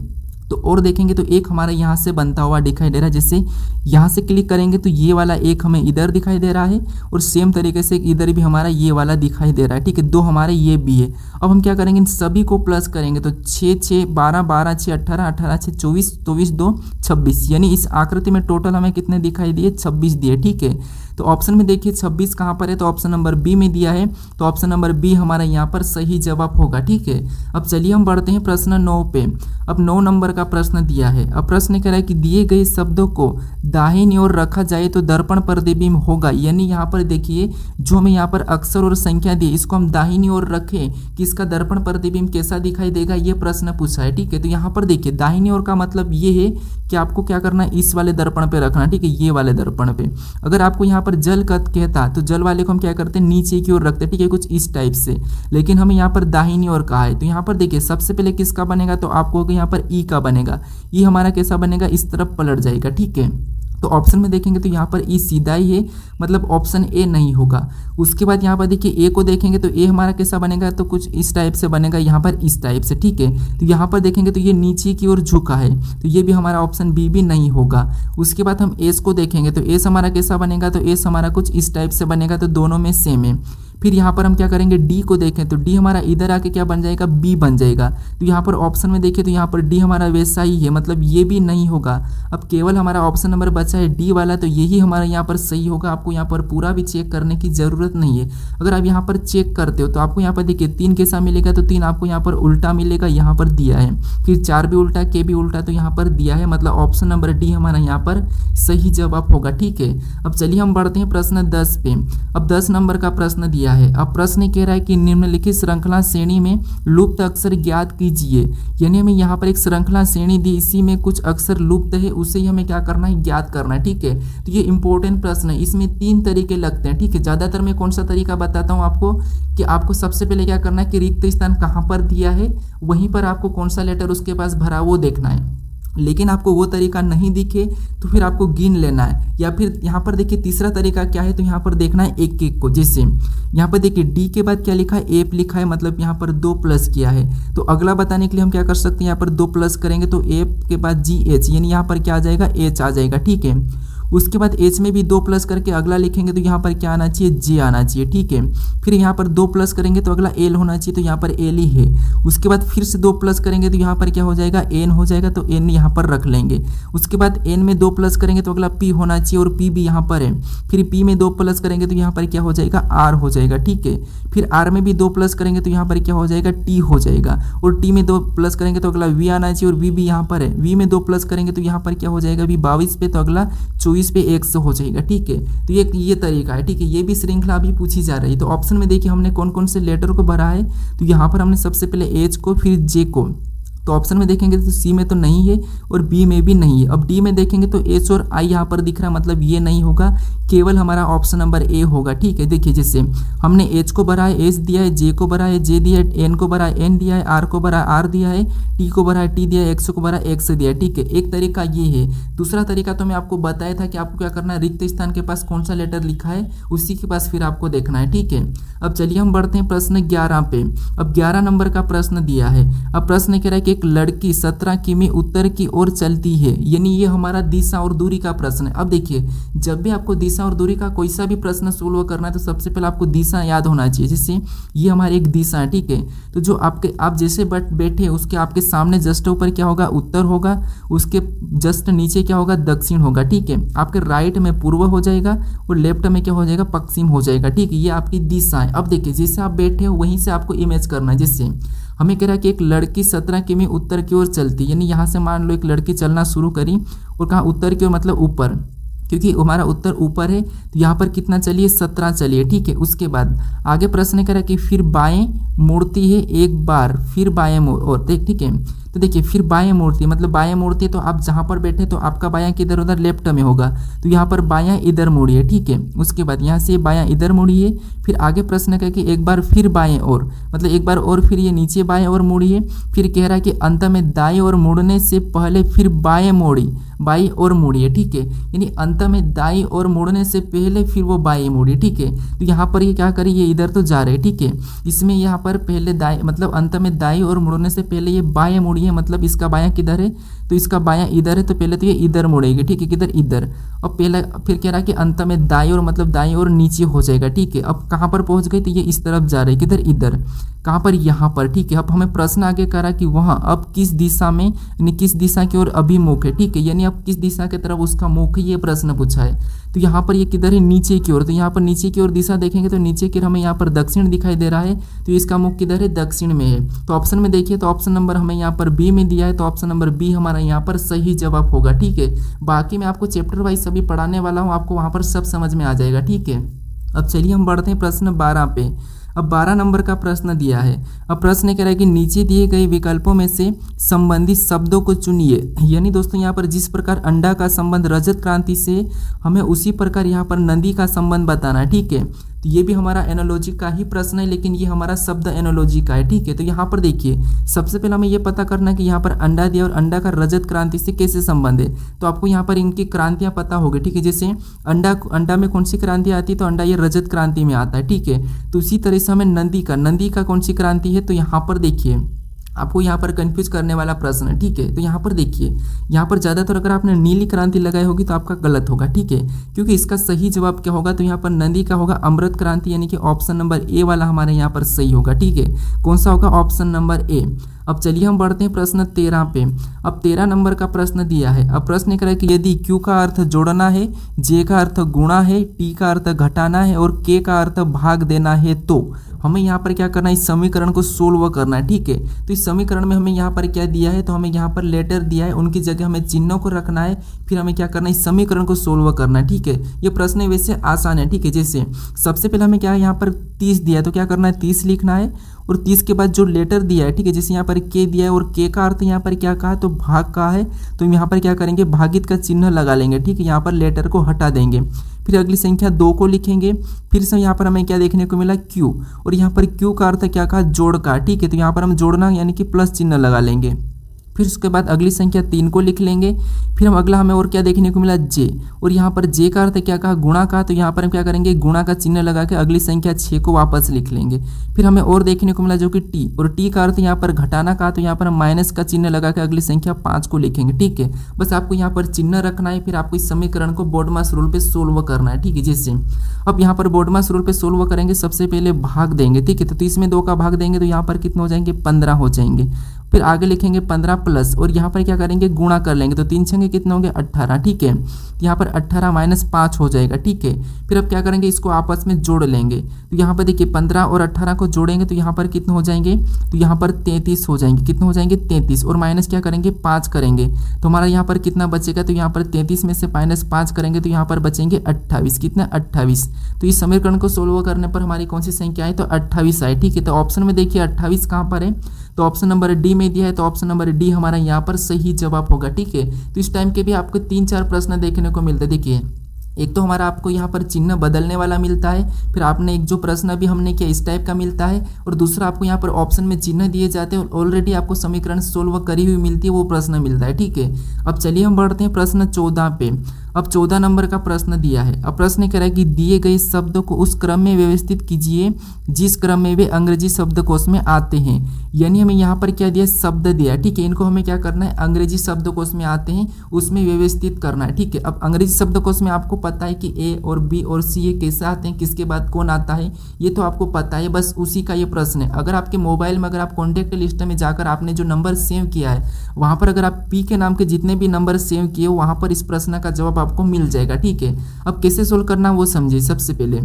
तो और देखेंगे तो एक हमारा यहाँ से बनता हुआ दिखाई दे रहा है, जैसे यहाँ से क्लिक करेंगे तो ये वाला एक हमें इधर दिखाई दे रहा है, और सेम तरीके से इधर भी हमारा ये वाला दिखाई दे रहा है। ठीक है, 2 हमारे ये भी है। अब हम क्या करेंगे, इन सभी को प्लस करेंगे तो 6 6 12 12 6 18 18 6 24 24 2 26, यानी इस आकृति में टोटल हमें कितने दिखाई दिए 26 दिए। ठीक है, तो ऑप्शन में देखिए 26 कहाँ पर है, तो ऑप्शन नंबर बी में दिया है, तो ऑप्शन नंबर बी हमारा यहाँ पर सही जवाब होगा। ठीक है, अब चलिए हम बढ़ते हैं प्रश्न 9 पे। अब 9 नंबर का प्रश्न दिया है। अब प्रश्न कह रहा है कि दिए गए शब्दों को दाहिनी ओर रखा जाए तो दर्पण प्रतिबिंब होगा। यानी यहाँ पर देखिए जो हमें यहाँ पर अक्षर और संख्या दी, इसको हम दाहिनी ओर रखें कि इसका दर्पण प्रतिबिंब कैसा दिखाई देगा, ये प्रश्न पूछा है। ठीक है, तो यहाँ पर देखिए दाहिनी ओर का मतलब ये है कि आपको क्या करना है, इस वाले दर्पण पे रखना। ठीक है, ये वाले दर्पण पे। अगर आपको यहाँ पर जल कहता तो जल वाले को हम क्या करते हैं, नीचे की ओर रखते। ठीक है, कुछ इस टाइप से, लेकिन हमें यहाँ पर दाहिनी ओर कहा है। तो यहाँ पर देखिए सबसे पहले किसका बनेगा, तो आपको यहाँ पर ई का बनेगा, ई हमारा कैसा बनेगा, इस तरफ पलट जाएगा। ठीक है, तो ऑप्शन में देखेंगे तो यहाँ पर ई सीधा ही है, मतलब ऑप्शन ए नहीं होगा। उसके बाद यहाँ पर देखिए ए को देखेंगे तो ए हमारा कैसा बनेगा, तो कुछ इस टाइप से बनेगा, यहाँ पर इस टाइप से। ठीक है, तो यहाँ पर देखेंगे तो ये नीचे की ओर झुका है, तो ये भी हमारा ऑप्शन बी भी नहीं होगा। उसके बाद हम एस को देखेंगे तो एस हमारा कैसा बनेगा, तो एस हमारा कुछ इस टाइप से बनेगा, तो दोनों में सेम है। फिर यहाँ पर हम क्या करेंगे, डी को देखें तो डी हमारा इधर आके क्या बन जाएगा, बी बन जाएगा। तो यहाँ पर ऑप्शन में देखें तो यहाँ पर डी हमारा वैसा ही है, मतलब ये भी नहीं होगा। अब केवल हमारा ऑप्शन नंबर बचा है डी वाला, तो यही हमारा यहाँ पर सही होगा। आपको यहाँ पर पूरा भी चेक करने की ज़रूरत नहीं है। अगर आप यहाँ पर चेक करते हो तो आपको यहाँ पर देखिए 3 कैसा मिलेगा, तो 3 आपको यहाँ पर उल्टा मिलेगा, यहाँ पर दिया है। फिर 4 भी उल्टा, के भी उल्टा, तो यहाँ पर दिया है, मतलब ऑप्शन नंबर डी हमारा यहाँ पर सही जवाब होगा। ठीक है, अब चलिए हम बढ़ते हैं प्रश्न 10 पे। अब 10 नंबर का प्रश्न दिया है। अब प्रश्न कह रहा है कि निम्नलिखित श्रृंखला श्रेणी में लुप्त अक्षर ज्ञात कीजिए। यानी हमें यहाँ पर एक श्रृंखला श्रेणी दी, इसी में कुछ अक्षर लुप्त है, उसे ही हमें क्या करना है, ज्ञात करना है। ठीक है, तो ये इंपॉर्टेंट प्रश्न है, इसमें 3 तरीके लगते हैं। ठीक है, ज़्यादातर मैं कौन सा तरीका बताता हूँ आपको, कि आपको सबसे पहले क्या करना है कि रिक्त स्थान कहाँ पर दिया है, वहीं पर आपको कौन सा लेटर उसके पास भरा वो देखना है। लेकिन आपको वो तरीका नहीं दिखे तो फिर आपको गिन लेना है। या फिर यहाँ पर देखिए तीसरा तरीका क्या है, तो यहाँ पर देखना है एक एक को। जैसे यहाँ पर देखिए डी के बाद क्या लिखा है, एप लिखा है, मतलब यहाँ पर 2 प्लस किया है। तो अगला बताने के लिए हम क्या कर सकते हैं, यहाँ पर 2 प्लस करेंगे तो एप के बाद जी एच, यानी यहाँ पर क्या आ जाएगा, एच आ जाएगा। ठीक है, उसके बाद एच में भी 2 प्लस करके अगला लिखेंगे तो यहाँ पर क्या आना चाहिए, जे आना चाहिए। ठीक है, फिर यहाँ पर 2 प्लस करेंगे तो अगला एल होना चाहिए, तो यहाँ पर एल ही है। उसके बाद फिर से 2 प्लस करेंगे तो यहाँ पर क्या हो जाएगा, एन हो जाएगा, तो एन यहाँ पर रख लेंगे। उसके बाद एन में 2 प्लस करेंगे तो अगला पी होना चाहिए, और पी भी यहाँ पर है। फिर पी में 2 प्लस करेंगे तो यहाँ पर क्या हो जाएगा, आर हो जाएगा। ठीक है, फिर आर में भी 2 प्लस करेंगे तो यहाँ पर क्या हो जाएगा, टी हो जाएगा, और टी में 2 प्लस करेंगे तो अगला वी आना चाहिए, और वी भी यहाँ पर है। वी में 2 प्लस करेंगे तो यहाँ पर क्या हो जाएगा, वी 22 पे, तो अगला 24 पे 100 हो जाएगा। ठीक है, तो ये तरीका है। ठीक है, ये भी श्रृंखला अभी पूछी जा रही है। तो ऑप्शन में देखिए हमने कौन कौन से लेटर को भरा है, तो यहाँ पर हमने सबसे पहले एच को, फिर जे को। तो ऑप्शन में देखेंगे तो सी में तो नहीं है, और बी में भी नहीं है। अब डी में देखेंगे तो एच और आई यहाँ पर दिख रहा है, मतलब ये नहीं होगा, केवल हमारा ऑप्शन नंबर ए होगा। ठीक है, देखिए जैसे हमने एच को भरा है, एच दिया है, जे को भरा है, जे दिया है, एन को भरा है, एन दिया है, आर को भरा है, आर दिया है, टी को भरा है, टी दिया है, एक्स को भरा है, एक्स दिया है। ठीक है, एक तरीका ये है। दूसरा तरीका तो मैं आपको बताया था कि आपको क्या करना है, रिक्त स्थान के पास कौन सा लेटर लिखा है उसी के पास फिर आपको देखना है। ठीक है, अब चलिए हम बढ़ते हैं प्रश्न 11 पे। अब 11 नंबर का प्रश्न दिया है। अब प्रश्न कह रहा है कि एक लड़की 17 किमी उत्तर की ओर चलती है, यानी ये हमारा दिशा और दूरी का प्रश्न है। अब देखिए जब भी आपको दिशा और दूरी का कोई सा भी प्रश्न सोल्व करना है तो सबसे पहले आपको दिशा याद होना चाहिए। जैसे ये हमारी एक दिशा है। ठीक है, तो जो आप जैसे बैठे उसके आपके सामने जस्ट ऊपर क्या होगा, उत्तर होगा, उसके जस्ट नीचे क्या होगा, दक्षिण होगा। ठीक है, आपके राइट में पूर्व हो जाएगा, और लेफ्ट में क्या हो जाएगा, पश्चिम हो जाएगा। ठीक है, ये आपकी दिशा है। अब देखिए जैसे आप बैठे हो वहीं से आपको इमेज करना है। जैसे हमें कह रहा है कि एक लड़की 17 किमी उत्तर की ओर चलती, यानी यहाँ से मान लो एक लड़की चलना शुरू करी, और कहाँ, उत्तर की ओर, मतलब ऊपर, क्योंकि हमारा उत्तर ऊपर है, तो यहाँ पर कितना चलिए, 17 चलिए। ठीक है, उसके बाद आगे प्रश्न कह रहा है कि फिर बाएं मुड़ती है एक बार, फिर बाएं और देख। ठीक है, तो देखिए फिर बाएं मुड़ती, मतलब बाएं मुड़ती है, तो आप जहाँ पर बैठे तो आपका बायां किधर, उधर लेफ्ट में होगा, तो यहाँ पर बायां इधर मुड़िए। ठीक है, उसके बाद यहाँ से बायां इधर मुड़िए। फिर आगे प्रश्न कह कि एक बार फिर बाएं और, मतलब एक बार और फिर ये नीचे बाएं और मुड़िए। फिर कह रहा है कि अंत में दाएं और मुड़ने से पहले फिर बाएं मोड़ी, बाई और मुड़िए। ठीक है, यानी अंत में दाई और मुड़ने से पहले फिर वो बाई मुड़ी। ठीक है, तो यहाँ पर ये क्या करी, ये इधर तो जा रहे। ठीक है, इसमें यहाँ पर पहले दाई, मतलब अंत में दाई और मुड़ने से पहले ये बाएं मुड़ी है, मतलब इसका बायां किधर है, तो इसका बायां इधर है, तो पहले तो ये इधर मुड़ेगी। ठीक है, किधर, इधर। और पहला फिर कह रहा है कि अंत में दाई और, मतलब दाई और नीचे हो जाएगा। ठीक है, अब कहाँ पर पहुँच गई, तो ये इस तरफ जा रही है, किधर, इधर। कहाँ पर, यहाँ पर। ठीक है, अब हमें प्रश्न आगे कह रहा है कि वहाँ अब किस दिशा में, यानी किस दिशा की ओर अभिमुख है। ठीक है, यानी अब किस दिशा की तरफ उसका मुख है, ये प्रश्न पूछा है। तो यहाँ पर ये किधर है, नीचे की ओर, तो यहाँ पर नीचे की ओर दिशा देखेंगे तो नीचे की ओर हमें यहाँ पर दक्षिण दिखाई दे रहा है, तो इसका मुख किधर है, दक्षिण में है। तो ऑप्शन में देखिए तो ऑप्शन नंबर हमें यहाँ पर बी में दिया है, तो ऑप्शन नंबर बी हमारा यहाँ पर सही जवाब होगा। ठीक है, बाकी मैं आपको चैप्टर वाइज सभी पढ़ाने वाला हूँ, आपको वहाँ पर सब समझ में आ जाएगा। ठीक है, अब चलिए हम बढ़ते हैं प्रश्न 12 पे। अब 12 नंबर का प्रश्न दिया है। अब प्रश्न कह रहा है कि नीचे दिए गए विकल्पों में से संबंधित शब्दों को चुनिए। यानी दोस्तों यहाँ पर जिस प्रकार अंडा का संबंध रजत क्रांति से, हमें उसी प्रकार यहाँ पर नदी का संबंध बताना है। ठीक है, तो ये भी हमारा एनालॉजी का ही प्रश्न है, लेकिन ये हमारा शब्द एनालॉजी का है। ठीक है, तो यहाँ पर देखिए सबसे पहले हमें ये पता करना है कि यहाँ पर अंडा दिया और अंडा का रजत क्रांति से कैसे संबंध है। तो आपको यहाँ पर इनकी क्रांतियाँ पता होगी। ठीक है, जैसे अंडा में कौन सी क्रांति आती है, तो अंडा ये रजत क्रांति में आता है। ठीक है, तो उसी तरह से हमें नंदी का कौन सी क्रांति है, तो यहाँ पर देखिए आपको यहाँ पर कंफ्यूज करने वाला प्रश्न है। ठीक है, तो यहाँ पर देखिए यहाँ पर ज़्यादातर अगर आपने नीली क्रांति लगाई होगी तो आपका गलत होगा। ठीक है, क्योंकि इसका सही जवाब क्या होगा, तो यहाँ पर नंदी का होगा अमृत क्रांति, यानी कि ऑप्शन नंबर ए वाला हमारे यहाँ पर सही होगा। ठीक है, कौन सा होगा, ऑप्शन नंबर ए। अब चलिए हम बढ़ते हैं प्रश्न 13 पे। अब 13 नंबर का प्रश्न दिया है। अब प्रश्न कह रहा है कि यदि Q का अर्थ जोड़ना है, J का अर्थ गुणा है, T का अर्थ घटाना है और K का अर्थ भाग देना है, तो हमें यहाँ पर क्या करना है, इस समीकरण को सोल्व करना है। ठीक है, तो इस समीकरण में हमें यहाँ पर क्या दिया है, तो हमें यहाँ पर लेटर दिया है, उनकी जगह हमें चिन्हों को रखना है, फिर हमें क्या करना है, इस समीकरण को सोल्व करना है। ठीक है, ये प्रश्न वैसे आसान है। ठीक है, जैसे सबसे पहले हमें क्या है, यहाँ पर 30 दिया है तो क्या करना है, 30 लिखना है और 30 के बाद जो लेटर दिया है। ठीक है, जैसे यहाँ पर K दिया है और K का अर्थ यहाँ पर क्या कहा, तो भाग का है, तो यहाँ पर क्या करेंगे, भागित का चिन्ह लगा लेंगे। ठीक है, यहाँ पर लेटर को हटा देंगे, फिर अगली संख्या 2 को लिखेंगे, फिर से यहाँ पर हमें क्या देखने को मिला, Q, और यहाँ पर Q का अर्थ क्या कहा, जोड़ का। ठीक है, तो यहाँ पर हम जोड़ना यानी कि प्लस चिन्ह लगा लेंगे। फिर उसके बाद अगली संख्या 3 को लिख लेंगे, फिर हम अगला हमें और क्या देखने को मिला, J, और यहाँ पर J का अर्थ क्या कहा, गुणा का, तो यहाँ पर हम क्या करेंगे, गुणा का चिन्ह लगा के अगली संख्या 6 को वापस लिख लेंगे। फिर हमें और देखने को मिला जो कि T, और T का अर्थ यहाँ पर घटाना का, तो यहाँ पर हम माइनस का चिन्ह लगा के अगली संख्या 5 को लिखेंगे। ठीक है, बस आपको यहाँ पर चिन्ह रखना है, फिर आपको इस समीकरण को बोर्डमास रूल पे सोल्व करना है। ठीक है, जैसे अब यहाँ पर बोर्डमास रूल पे सोल्व करेंगे, सबसे पहले भाग देंगे। ठीक है, तो 30 में 2 का भाग देंगे तो यहाँ पर कितने हो जाएंगे, 15 हो जाएंगे। फिर आगे लिखेंगे 15 प्लस, और यहाँ पर क्या करेंगे, गुणा कर लेंगे, तो 3 छंगे कितने होंगे, 18। ठीक है, यहाँ पर 18 माइनस 5 हो जाएगा। ठीक है, फिर अब क्या करेंगे, इसको आपस में जोड़ लेंगे, तो यहाँ पर देखिए 15 और 18 को जोड़ेंगे तो यहाँ पर कितने हो जाएंगे, तो यहाँ पर 33 हो जाएंगे। कितने हो जाएंगे, 33, और माइनस क्या करेंगे, 5 करेंगे, तो हमारा यहाँ पर कितना बचेगा, तो यहाँ पर 33 में से माइनस 5 करेंगे तो यहाँ पर बचेंगे 28। कितना, 28। तो इस समीकरण को सोल्व करने पर हमारी कौन सी संख्या है, तो 28 आए। ठीक है, तो ऑप्शन में देखिए 28 कहाँ पर है, तो ऑप्शन नंबर डी में दिया है, तो ऑप्शन नंबर डी हमारा यहाँ पर सही जवाब होगा। ठीक है, तो इस टाइम के भी आपको 3-4 प्रश्न देखने को मिलते हैं। देखिए एक तो हमारा आपको यहाँ पर चिन्ह बदलने वाला मिलता है, फिर आपने एक जो प्रश्न अभी हमने किया इस टाइप का मिलता है, और दूसरा आपको यहाँ पर ऑप्शन में चिन्ह दिए जाते हैं और ऑलरेडी आपको समीकरण सोल्व करी हुई मिलती है, वो प्रश्न मिलता है। ठीक है, अब चलिए हम बढ़ते हैं प्रश्न 14 पे। अब 14 नंबर का प्रश्न दिया है। अब प्रश्न कह रहा है कि दिए गए शब्द को उस क्रम में व्यवस्थित कीजिए जिस क्रम में वे अंग्रेजी शब्दकोश में आते हैं। यानी हमें यहाँ पर क्या दिया, शब्द दिया है। ठीक है, इनको हमें क्या करना है, अंग्रेजी शब्दकोश में आते हैं उसमें व्यवस्थित करना है। ठीक है, अब अंग्रेजी शब्दकोश में आपको पता है कि ए और बी और सी ये कैसे आते हैं, किसके बाद कौन आता है, ये तो आपको पता है, बस उसी का ये प्रश्न है। अगर आपके मोबाइल में अगर आप कॉन्टैक्ट लिस्ट में जाकर आपने जो नंबर सेव किया है वहाँ पर अगर आप पी के नाम के जितने भी नंबर सेव किए हो वहाँ पर इस प्रश्न का जवाब आपको मिल जाएगा। ठीक है, अब कैसे सोल्व करना वो समझिए। सबसे पहले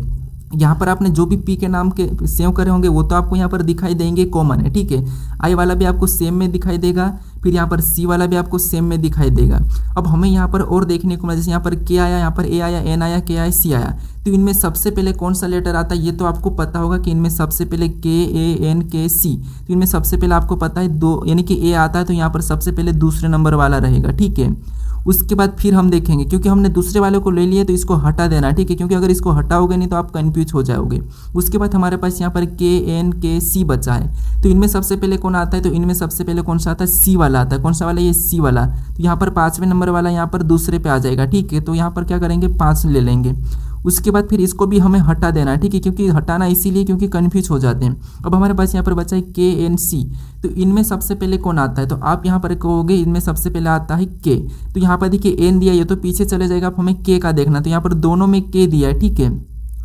यहाँ पर आपने जो भी पी के नाम के सेव करे होंगे वो तो आपको यहाँ पर दिखाई देंगे, कॉमन है। ठीक है, आई वाला भी आपको सेम में दिखाई देगा, फिर यहाँ पर सी वाला भी आपको सेम में दिखाई देगा। अब हमें यहाँ पर और देखने को मिला, जैसे यहाँ पर के आया, यहाँ पर ए आया, एन आया, के आया, सी आया, तो इनमें सबसे पहले कौन सा लेटर आता है ये तो आपको पता होगा कि इनमें सबसे पहले के, ए, एन, के, सी, तो इनमें सबसे पहले आपको पता है दो, यानी कि ए आता है तो यहाँ पर सबसे पहले दूसरे नंबर वाला रहेगा। ठीक है, उसके बाद फिर हम देखेंगे, क्योंकि हमने दूसरे वाले को ले लिया तो इसको हटा देना। ठीक है, क्योंकि अगर इसको हटाओगे नहीं तो आप कंफ्यूज हो जाओगे। उसके बाद हमारे पास यहाँ पर के, एन, के, सी बचा है, तो इनमें सबसे पहले कौन आता है, तो इनमें सबसे पहले कौन सा आता है, सी वाला आता है। कौन सा वाला, ये सी वाला, तो यहाँ पर 5वें नंबर वाला यहाँ पर दूसरे पे आ जाएगा। ठीक है, तो यहाँ पर क्या करेंगे, 5 ले लेंगे। उसके बाद फिर इसको भी हमें हटा देना है। ठीक है, क्योंकि हटाना इसीलिए क्योंकि कन्फ्यूज हो जाते हैं। अब हमारे पास यहाँ पर बचा है के, एन, सी, तो इनमें सबसे पहले कौन आता है, तो आप यहाँ पर कहोगे इनमें सबसे पहले आता है के, तो यहाँ पर देखिए एन दिया, ये तो पीछे चले जाएगा, अब हमें के का देखना, तो यहाँ पर दोनों में के दिया है। ठीक है,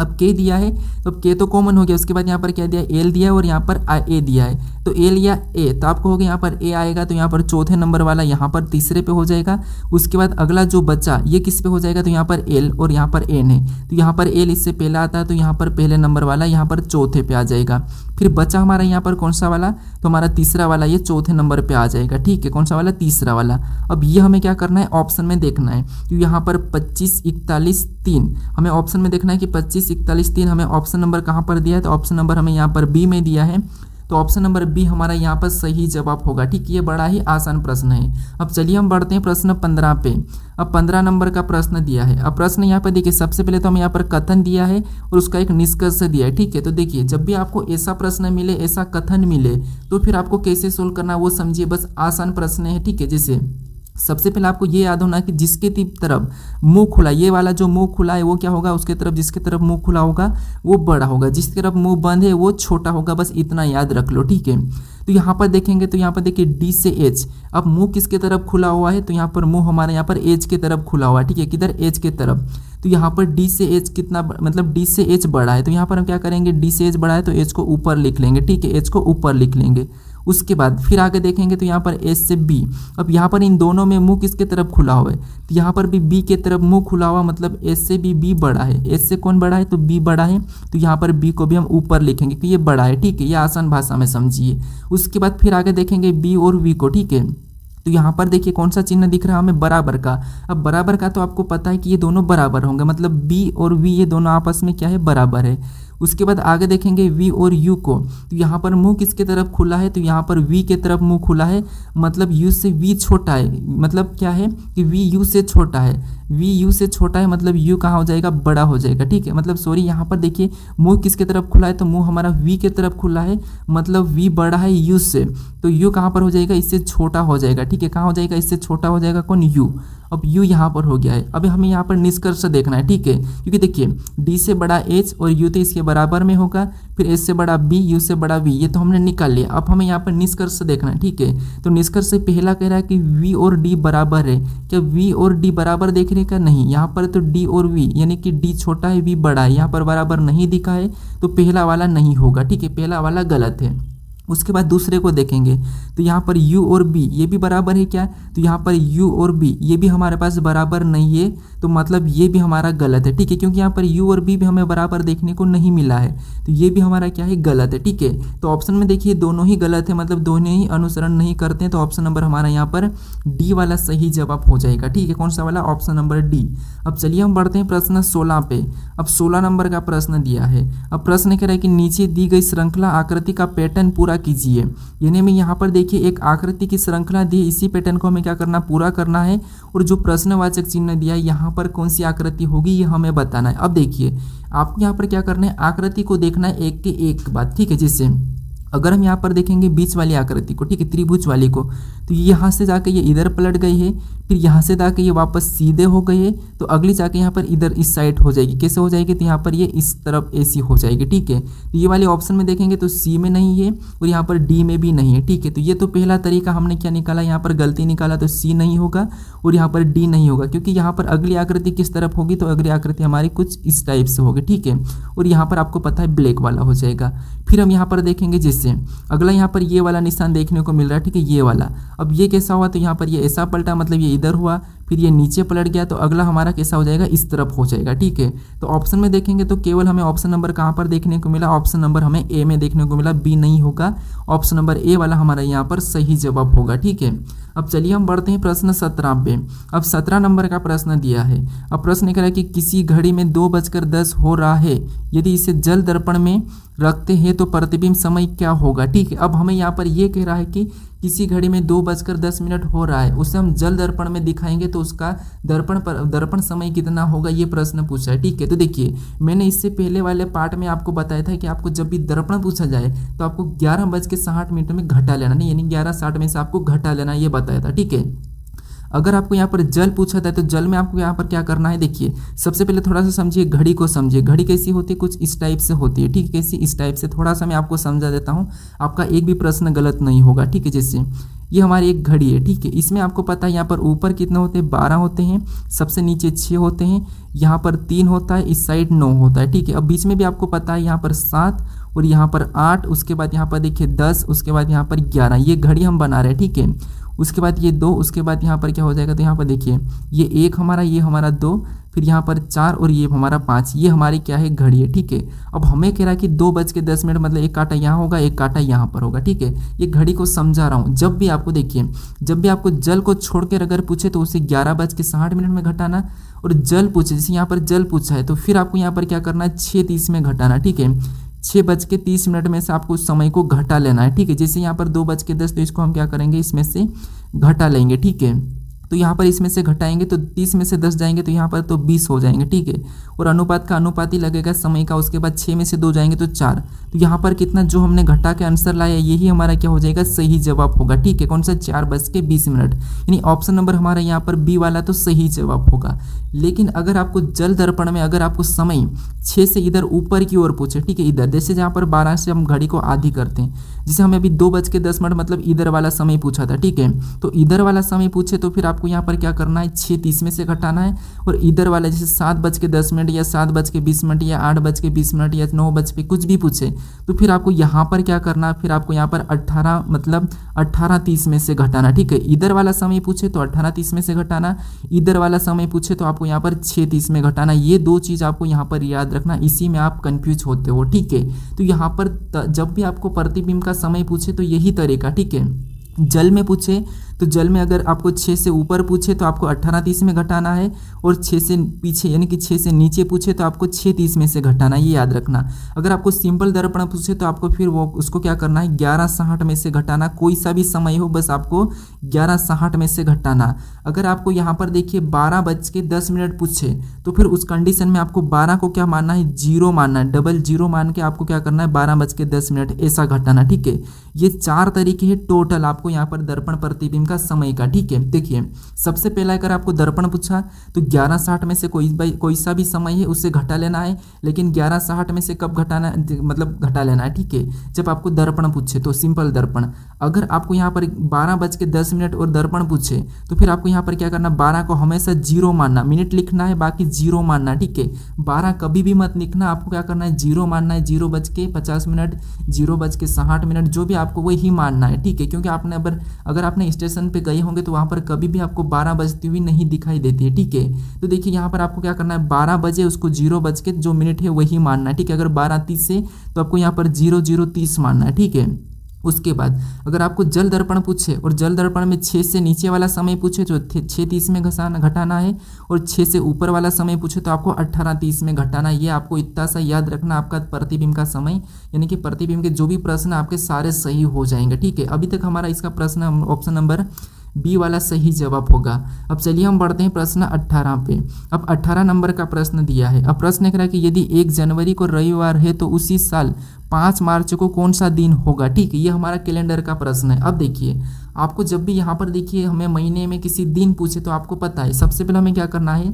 अब के दिया है तो अब के तो कॉमन हो गया। उसके बाद यहाँ पर क्या दिया, एल दिया है और यहाँ पर ए दिया है, तो एल या ए, तो आपको होगा यहाँ पर ए आएगा, तो यहाँ पर चौथे नंबर वाला यहाँ पर तीसरे पे हो जाएगा। उसके बाद अगला जो बचा ये किस पे हो जाएगा, तो यहाँ पर एल और यहाँ पर एन है, तो यहाँ पर एल इससे पहला आता है, तो यहाँ पर पहले नंबर वाला यहाँ पर चौथे पे आ जाएगा। फिर बचा हमारा यहाँ पर कौन सा वाला, तो हमारा तीसरा वाला ये चौथे नंबर पे आ जाएगा। ठीक है, कौन सा वाला, तीसरा वाला। अब ये हमें क्या करना है, ऑप्शन में देखना है, तो यहाँ पर 25, 41, 3 हमें ऑप्शन में देखना है कि 25, 41, 3 हमें ऑप्शन नंबर कहाँ पर दिया है, तो ऑप्शन नंबर हमें यहाँ पर बी में दिया है। तो ऑप्शन नंबर बी हमारा यहाँ पर सही जवाब होगा। ठीक, ये बड़ा ही आसान प्रश्न है। अब चलिए हम बढ़ते हैं प्रश्न 15 पे। अब 15 नंबर का प्रश्न दिया है। अब प्रश्न यहाँ पर देखिए, सबसे पहले तो हमें यहाँ पर कथन दिया है और उसका एक निष्कर्ष दिया है। ठीक है, तो देखिए जब भी आपको ऐसा प्रश्न मिले, ऐसा कथन मिले, तो फिर आपको कैसे सोल्व करना वो समझिए, बस आसान प्रश्न है। ठीक है, जैसे सबसे पहले आपको ये याद होना कि जिसके तरफ मुंह खुला, ये वाला जो मुंह खुला है वो क्या होगा, उसके तरफ जिसके तरफ मुंह खुला होगा वो बड़ा होगा, जिसकी तरफ मुंह बंद है वो छोटा होगा, बस इतना याद रख लो। ठीक है, तो यहाँ पर देखेंगे तो यहाँ पर देखिए डी से एच। अब मुंह किसके तरफ खुला हुआ है, तो यहाँ पर मुंह हमारे यहाँ पर एच के तरफ खुला हुआ है। ठीक है, किधर, एच के तरफ। तो यहाँ पर डी से एच कितना, मतलब डी से एच बड़ा है, तो यहाँ पर हम क्या करेंगे, डी से एच बड़ा है तो एच को ऊपर लिख लेंगे। ठीक है, एच को ऊपर लिख लेंगे। उसके बाद फिर आगे देखेंगे तो यहाँ पर एस से बी। अब यहाँ पर इन दोनों में मुंह किसके तरफ खुला हुआ है, तो यहाँ पर भी बी के तरफ मुंह खुला हुआ, मतलब एस से भी बी बड़ा है। एस से कौन बड़ा है, तो बी बड़ा है, तो यहाँ पर बी को भी हम ऊपर लिखेंगे कि ये बड़ा है। ठीक है, ये आसान भाषा में समझिए। उसके बाद फिर आगे देखेंगे बी और वी को। ठीक है, तो यहाँ पर देखिए कौन सा चिन्ह दिख रहा है हमें, बराबर का। अब बराबर का तो आपको पता है कि ये दोनों बराबर होंगे, मतलब बी और वी ये दोनों आपस में क्या है, बराबर है। उसके बाद आगे देखेंगे वी और यू को। तो यहाँ पर मुंह किसके तरफ खुला है, तो यहाँ पर वी के तरफ मुंह खुला है, मतलब यू से वी छोटा है। मतलब क्या है कि वी यू से छोटा है, वी यू से छोटा है, मतलब यू कहाँ हो जाएगा, बड़ा हो जाएगा। ठीक है, मतलब सॉरी, यहाँ पर देखिए मुंह किसके तरफ खुला है, तो मुंह हमारा वी के तरफ खुला है, मतलब वी बड़ा है यू से, तो यू कहाँ पर हो जाएगा, इससे छोटा हो जाएगा। ठीक है, कहाँ हो जाएगा, इससे छोटा हो जाएगा, कौन, यू। अब यू यहाँ पर हो गया है। अब हमें यहाँ पर निष्कर्ष देखना है। ठीक है, क्योंकि देखिए डी से बड़ा एच और यू तो इसके बराबर में होगा, फिर एच से बड़ा बी, यू से बड़ा वी, ये तो हमने निकाल लिया। अब हमें यहाँ पर निष्कर्ष देखना है। ठीक है, तो निष्कर्ष से पहला कह रहा है कि वी और डी बराबर है। क्या वी और डी बराबर देखने का, नहीं, यहाँ पर तो डी और वी, यानी कि डी छोटा है वी बड़ा है, यहाँ पर बराबर नहीं दिखा है, तो पहला वाला नहीं होगा। ठीक है, पहला वाला गलत है। उसके बाद दूसरे को देखेंगे तो यहाँ पर u और b ये भी बराबर है क्या, तो यहाँ पर u और b ये भी हमारे पास बराबर नहीं है, तो मतलब ये भी हमारा गलत है। ठीक है, क्योंकि यहाँ पर u और b भी हमें बराबर देखने को नहीं मिला है, तो ये भी हमारा क्या है, गलत है। ठीक है, तो ऑप्शन में देखिए दोनों ही गलत है, मतलब दोनों ही अनुसरण नहीं करते हैं, तो ऑप्शन नंबर हमारा यहाँ पर डी वाला सही जवाब हो जाएगा। ठीक है, कौन सा वाला, ऑप्शन नंबर डी। अब चलिए हम बढ़ते हैं प्रश्न 16 पे। अब 16 नंबर का प्रश्न दिया है। अब प्रश्न कह रहा है कि नीचे दी गई श्रृंखला आकृति का पैटर्न पूरा कीजिए। यानी हमें यहाँ पर देखिए एक आकृति की श्रृंखला दी, इसी पैटर्न को हमें क्या करना, पूरा करना है, और जो प्रश्नवाचक चिन्ह दिया है यहाँ पर कौन सी आकृति होगी ये हमें बताना है। अब देखिए आपको यहाँ पर क्या करना है, आकृति को देखना है एक के एक बात। ठीक है, जैसे अगर हम यहाँ पर देखेंगे बीच वाली आकृति को, ठीक है, त्रिभुज वाली को, तो यहाँ से जाके ये इधर पलट गई है, फिर यहाँ से जाके ये वापस सीधे हो गई है, तो अगली जाके यहाँ पर इधर इस साइड हो जाएगी। कैसे हो जाएगी, तो यहाँ पर ये इस तरफ ऐसी हो जाएगी। ठीक है, तो ये वाले ऑप्शन में देखेंगे तो सी में नहीं है और यहाँ पर डी में भी नहीं है। ठीक है, तो ये तो पहला तरीका हमने क्या निकाला, यहाँ पर गलती निकाला, तो सी नहीं होगा और यहाँ पर डी नहीं होगा, क्योंकि यहाँ पर अगली आकृति किस तरफ होगी, तो अगली आकृति हमारी कुछ इस टाइप से होगी। ठीक है, और यहाँ पर आपको पता है ब्लैक वाला हो जाएगा। फिर हम यहाँ पर देखेंगे जैसे अगला यहाँ पर ये वाला निशान देखने को मिल रहा है। ठीक है, ये वाला, अब ये कैसा हुआ, तो यहाँ पर ये ऐसा पलटा, मतलब ये इधर हुआ, फिर ये नीचे पलट गया, तो अगला हमारा कैसा हो जाएगा, इस तरफ हो जाएगा। ठीक है, तो ऑप्शन में देखेंगे तो केवल हमें ऑप्शन नंबर कहाँ पर देखने को मिला, ऑप्शन नंबर हमें ए में देखने को मिला, बी नहीं होगा, ऑप्शन नंबर ए वाला हमारा यहाँ पर सही जवाब होगा। ठीक है, अब चलिए हम बढ़ते हैं प्रश्न 17 पे। अब 17 नंबर का प्रश्न दिया है। अब प्रश्न कह रहा है कि किसी घड़ी में 2:10 हो रहा है, यदि इसे जल दर्पण में रखते हैं तो प्रतिबिंब समय क्या होगा। ठीक है, अब हमें यहाँ पर ये कह रहा है कि किसी घड़ी में 2:10 हो रहा है, उसे हम जल दर्पण में दिखाएंगे तो उसका दर्पण समय कितना होगा, ये प्रश्न पूछा है। ठीक है, तो देखिए मैंने इससे पहले वाले पार्ट में आपको बताया था कि आपको जब भी दर्पण पूछा जाए तो आपको 11:60 में घटा लेना, नहीं यानी 11:60 में से आपको घटा लेना, ये बताया था। ठीक है, अगर आपको यहाँ पर जल पूछा था तो जल में आपको यहाँ पर क्या करना है, देखिए सबसे पहले थोड़ा सा समझिए घड़ी को, समझिए घड़ी कैसी होती है, कुछ इस टाइप से होती है। ठीक है, कैसी, इस टाइप से। थोड़ा सा मैं आपको समझा देता हूँ, आपका एक भी प्रश्न गलत नहीं होगा। ठीक है, जैसे ये हमारी एक घड़ी है। ठीक है, इसमें आपको पता है यहाँ पर ऊपर कितने होते हैं, 12 होते हैं, सबसे नीचे 6 होते हैं, यहाँ पर 3 होता है, इस साइड 9 होता है। ठीक है, अब बीच में भी आपको पता है यहाँ पर 7 और यहाँ पर 8, उसके बाद यहाँ पर देखिए 10, उसके बाद यहाँ पर 11, ये घड़ी हम बना रहे हैं। ठीक है, उसके बाद ये 2, उसके बाद यहाँ पर क्या हो जाएगा, तो यहाँ पर देखिए ये 1 हमारा, ये हमारा 2, फिर यहाँ पर 4 और ये हमारा 5, ये हमारी क्या है, घड़ी है। ठीक है, अब हमें कह रहा है कि 2:10 मतलब एक कांटा यहाँ होगा, एक कांटा यहाँ पर होगा। ठीक है, ये घड़ी को समझा रहा हूँ। जब भी आपको देखिए, जब भी आपको जल को छोड़कर अगर पूछे तो उसे 11:60 में घटाना, और जल पूछे, जैसे यहाँ पर जल पूछा है तो फिर आपको यहाँ पर क्या करना है, 6:30 में घटाना। ठीक है, 6:30 में से आपको उस समय को घटा लेना है, ठीक है। जैसे यहाँ पर 2:10 तो इसको हम क्या करेंगे, इसमें से घटा लेंगे, ठीक है। तो यहाँ पर इसमें से घटाएंगे तो 30 में से 10 जाएंगे तो यहाँ पर तो 20 हो जाएंगे, ठीक है। और अनुपात का अनुपात ही लगेगा समय का, उसके बाद 6 में से 2 जाएंगे तो 4। तो यहाँ पर कितना जो हमने घटा के आंसर लाया यही हमारा क्या हो जाएगा, सही जवाब होगा, ठीक है। कौन सा, 4:20, यानी ऑप्शन नंबर हमारा यहाँ पर बी वाला तो सही जवाब होगा। लेकिन अगर आपको जल दर्पण में अगर आपको समय 6 से इधर ऊपर की ओर पूछे, ठीक है, इधर जैसे जहाँ पर 12 से हम घड़ी को आधी करते हैं, जिसे हमें अभी 2:10 मतलब इधर वाला समय पूछा था, ठीक है। तो इधर वाला समय पूछे तो फिर आपको यहाँ पर क्या करना है, 6:30 में से घटाना है। और इधर वाला जैसे 7:10 या 7:20 या 8:20 या 9 कुछ भी पूछे तो फिर आपको यहाँ पर क्या करना है, फिर आपको यहाँ पर 18:30 में से घटाना, ठीक है। इधर वाला समय पूछे तो 18:30 में से घटाना, इधर वाला समय पूछे तो आपको यहाँ पर 6:30 में घटाना। ये दो चीज़ आपको यहाँ पर याद रखना, इसी में आप कंफ्यूज होते हो, ठीक है। तो यहाँ पर जब भी आपको प्रतिबिंब का समय पूछे तो यही तरीका, ठीक है। जल में पूछे तो जल में अगर आपको 6 से ऊपर पूछे तो आपको 18:30 में घटाना है, और 6 से पीछे यानी कि 6 से नीचे पूछे तो आपको 6:30 में से घटाना, ये याद रखना। अगर आपको सिंपल दर्पण पूछे तो आपको फिर वो उसको क्या करना है, 11:60 में से घटाना। कोई सा भी समय हो बस आपको 11:60 में से घटाना। अगर आपको यहाँ पर देखिए 12:10 पूछे तो फिर उस कंडीशन में आपको 12 को क्या मानना है, 0 मानना है, डबल 0 मान के आपको क्या करना है, 12:10 ऐसा घटाना, ठीक है। ये 4 तरीके हैं टोटल आपको यहाँ पर दर्पण प्रतिबिंब का समय का, ठीक है। देखिए सबसे पहला अगर आपको दर्पण पूछा तो 11:60 में से कोई सा भी समय है उससे घटा लेना है, लेकिन 11:60 में से कब घटाना, मतलब घटा लेना है, ठीक है, जब आपको दर्पण पूछे तो सिंपल दर्पण। अगर आपको यहाँ पर 12:10 और दर्पण पूछे तो फिर आपको यहाँ पर क्या करना, 12 को हमेशा 0 मानना, मिनट लिखना है बाकी 0 मानना, ठीक है। 12 कभी भी मत लिखना, आपको क्या करना है, 0 मानना है, 0:50, 0:60, जो भी आपको वही मानना है, ठीक है। क्योंकि आपने अगर आपने स्टेशन पे गए होंगे तो वहाँ पर कभी भी आपको 12 बजती हुई नहीं दिखाई देती है, ठीक है। तो देखिए यहाँ पर आपको क्या करना है, 12 बजे उसको 0 जो मिनट है वही मानना है, ठीक है। अगर 12:30 से तो आपको यहाँ पर 00:30 मानना है, ठीक है। उसके बाद अगर आपको जल दर्पण पूछे और जल दर्पण में 6 से नीचे वाला समय पूछे तो 6:30 में घटाना है, और 6 से ऊपर वाला समय पूछे तो आपको 18:30 में घटाना। ये आपको इतना सा याद रखना, आपका प्रतिबिंब का समय यानी कि प्रतिबिंब के जो भी प्रश्न आपके सारे सही हो जाएंगे, ठीक है। अभी तक हमारा इसका प्रश्न ऑप्शन नंबर बी वाला सही जवाब होगा। अब चलिए हम बढ़ते हैं प्रश्न 18 पे। अब 18 नंबर का प्रश्न दिया है। अब प्रश्न कह रहा है कि यदि 1 जनवरी को रविवार है तो उसी साल 5 मार्च को कौन सा दिन होगा, ठीक है। ये हमारा कैलेंडर का प्रश्न है। अब देखिए आपको जब भी यहाँ पर देखिए हमें महीने में किसी दिन पूछे तो आपको पता है सबसे पहले हमें क्या करना है,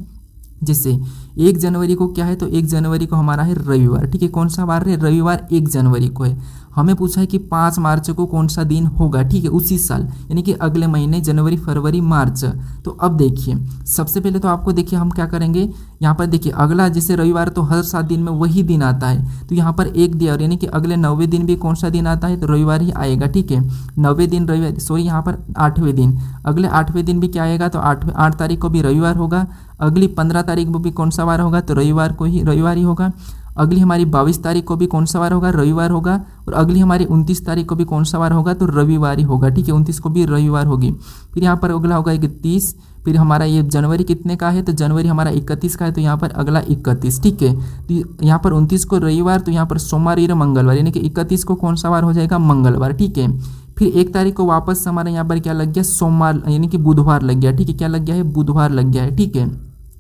जैसे 1 जनवरी को क्या है तो 1 जनवरी को हमारा है रविवार, ठीक है। कौन सा वार है, रविवार 1 जनवरी को है। हमें पूछा है कि 5 मार्च को कौन सा दिन होगा, ठीक है, उसी साल यानी कि अगले महीने जनवरी फरवरी मार्च। तो अब देखिए सबसे पहले तो आपको देखिए हम क्या करेंगे, यहाँ पर देखिए अगला जैसे रविवार तो हर 7 दिन में वही दिन आता है, तो यहाँ पर एक दिया और यानी कि अगले 9वें दिन भी कौन सा दिन आता है तो रविवार ही आएगा, ठीक है। 9वें दिन रविवार, सॉरी यहाँ पर 8वें दिन, अगले 8वें दिन भी क्या आएगा तो 8 तारीख को भी रविवार होगा। अगली 15 तारीख को भी कौन सा वार होगा तो रविवार ही होगा। अगली हमारी 22 तारीख को भी कौन सा वार होगा, रविवार होगा। और अगली हमारी 29 तारीख को भी कौन सा वार होगा तो रविवार ही होगा, ठीक है। 29 को भी रविवार होगी। फिर यहाँ पर अगला होगा 31। फिर हमारा ये जनवरी कितने का है तो जनवरी हमारा 31 का है, तो यहाँ पर अगला 31, ठीक है। तो यहाँ पर 29 को रविवार, तो यहाँ पर सोमवार या मंगलवार, यानी कि 31 को कौन सा वार हो जाएगा, मंगलवार, ठीक है। फिर 1 तारीख को वापस हमारे यहाँ पर क्या लग गया, सोमवार यानी कि बुधवार लग गया, ठीक है। क्या लग गया है, बुधवार लग गया है, ठीक है।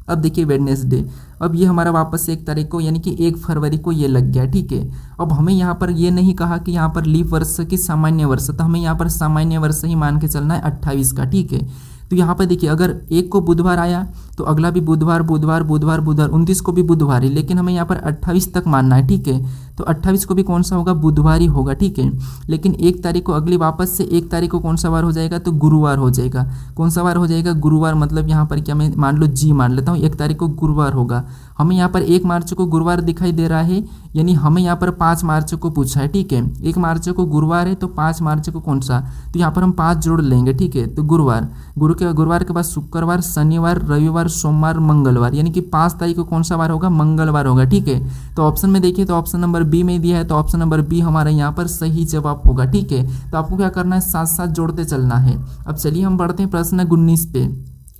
अब देखिए वेडनेसडे, अब ये हमारा वापस से 1 तारीख को यानी कि 1 फरवरी को ये लग गया, ठीक है। अब हमें यहाँ पर ये नहीं कहा कि यहाँ पर लीप वर्ष की सामान्य वर्ष, तो हमें यहाँ पर सामान्य वर्ष ही मान के चलना है 28 का, ठीक है। तो यहाँ पर देखिए अगर 1 को बुधवार आया तो अगला भी बुधवार, 29 को भी बुधवार ही, लेकिन हमें यहाँ पर 28 तक मानना है, ठीक है। तो 28 को भी कौन सा होगा, बुधवार ही होगा, ठीक है। लेकिन 1 तारीख को अगली वापस से 1 तारीख को कौन सा वार हो जाएगा तो गुरुवार हो जाएगा। कौन सा वार हो जाएगा, गुरुवार, मतलब यहाँ पर क्या मैं मान लो जी मान लेता हूँ, 1 तारीख को गुरुवार होगा। हमें यहाँ पर 1 मार्च को गुरुवार दिखाई दे रहा है, यानी हमें यहाँ पर 5 मार्च को पूछा है, ठीक है। 1 मार्च को गुरुवार है तो 5 मार्च को कौन सा, तो यहाँ पर हम 5 जोड़ लेंगे, ठीक है। तो गुरुवार के बाद शुक्रवार, शनिवार, रविवार, सोमवार, मंगलवार, यानी कि 5 तारीख को कौन सा वार होगा, मंगलवार होगा, ठीक है। तो ऑप्शन में देखिए तो ऑप्शन नंबर बी में दिया है, तो ऑप्शन नंबर बी हमारा यहाँ पर सही जवाब होगा, ठीक है। तो आपको क्या करना है, साथ साथ जोड़ते चलना है। अब चलिए हम बढ़ते हैं प्रश्न 19 पे।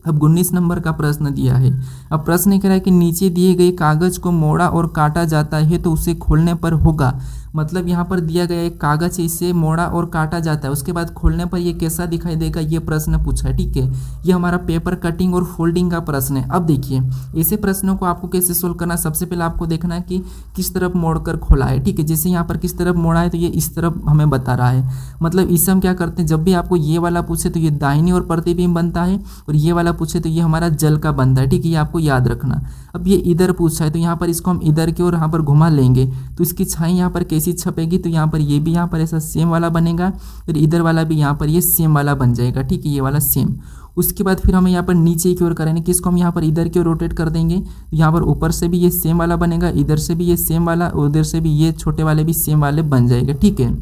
अब 19 नंबर का प्रश्न दिया है। अब प्रश्न कह रहा है कि नीचे दिए गए कागज को मोड़ा और काटा जाता है तो उसे खोलने पर होगा। मतलब यहाँ पर दिया गया एक कागज है, इसे मोड़ा और काटा जाता है, उसके बाद खोलने पर ये कैसा दिखाई देगा, ये प्रश्न पूछा है। ठीक है, ये हमारा पेपर कटिंग और फोल्डिंग का प्रश्न है। अब देखिए ऐसे प्रश्नों को आपको कैसे सोल्व करना, सबसे पहले आपको देखना है कि किस तरफ मोड़कर खोला है। ठीक है, जैसे यहाँ पर किस तरफ मोड़ा है तो ये इस तरफ हमें बता रहा है। मतलब इससे हम क्या करते हैं, जब भी आपको ये वाला पूछे तो ये दाहिनी ओर प्रतिबिंब बनता है और ये वाला पूछे तो ये हमारा जल का बनता है। ठीक है, ये आपको याद रखना। अब ये इधर पूछा है तो यहाँ पर इसको हम इधर की ओर यहाँ पर घुमा लेंगे तो इसकी छाई यहाँ पर कैसी छपेगी, तो यहाँ पर ये भी यहाँ पर ऐसा सेम वाला बनेगा, फिर इधर वाला भी यहाँ पर ये सेम वाला बन जाएगा। ठीक है, ये वाला सेम। उसके बाद फिर हमें यहाँ पर नीचे की ओर करेंगे, किसको हम यहाँ पर इधर की ओर रोटेट कर देंगे तो यहाँ पर ऊपर से भी ये सेम वाला बनेगा, इधर से भी ये सेम वाला, उधर से भी ये छोटे वाले भी सेम वाले बन जाएगा। ठीक है,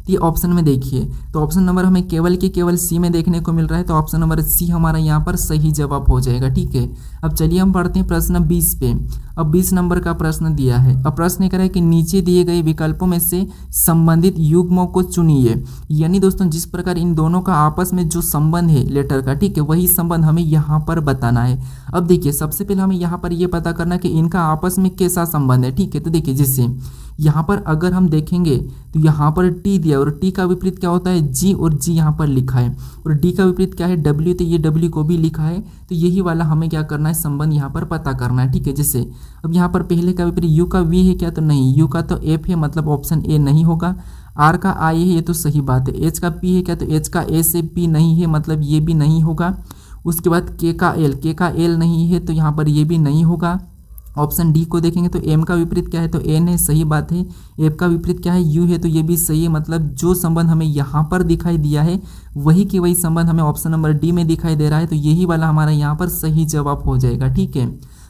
ये ऑप्शन में देखिए तो ऑप्शन नंबर हमें केवल के केवल सी में देखने को मिल रहा है, तो ऑप्शन नंबर सी हमारा यहाँ पर सही जवाब हो जाएगा। ठीक है, अब चलिए हम पढ़ते हैं प्रश्न 20 पे। अब 20 नंबर का प्रश्न दिया है। अब प्रश्न ये कह रहा है कि नीचे दिए गए विकल्पों में से संबंधित युग्मों को चुनिए। यानी दोस्तों जिस प्रकार इन दोनों का आपस में जो संबंध है लेटर का, ठीक है, वही संबंध हमें यहाँ पर बताना है। अब देखिए सबसे पहले हमें यहाँ पर ये पता करना कि इनका आपस में कैसा संबंध है। ठीक है, तो देखिए जैसे यहाँ पर अगर हम देखेंगे तो यहाँ पर टी दिया और टी का विपरीत क्या होता है, जी, और जी यहाँ पर लिखा है, और डी का विपरीत क्या है, डब्ल्यू, तो ये डब्ल्यू को भी लिखा है। तो यही वाला हमें क्या करना है, संबंध यहाँ पर पता करना है। ठीक है, जैसे अब यहाँ पर पहले का विपरीत यू का वी है क्या, तो नहीं, यू का तो एफ है, मतलब ऑप्शन ए नहीं होगा। आर का आई है, ये तो सही बात है। एच का पी है क्या, तो एच का ए से पी नहीं है, मतलब ये भी नहीं होगा। उसके बाद के का एल नहीं है, तो यहाँ पर ये भी नहीं होगा। ऑप्शन डी को देखेंगे तो एम का विपरीत क्या है, तो एन है, सही बात है। एफ का विपरीत क्या है, यू है, तो ये भी सही है। मतलब जो संबंध हमें यहाँ पर दिखाई दिया है वही की वही संबंध हमें ऑप्शन नंबर डी में दिखाई दे रहा है, तो यही वाला हमारा यहाँ पर सही जवाब हो जाएगा। ठीक है,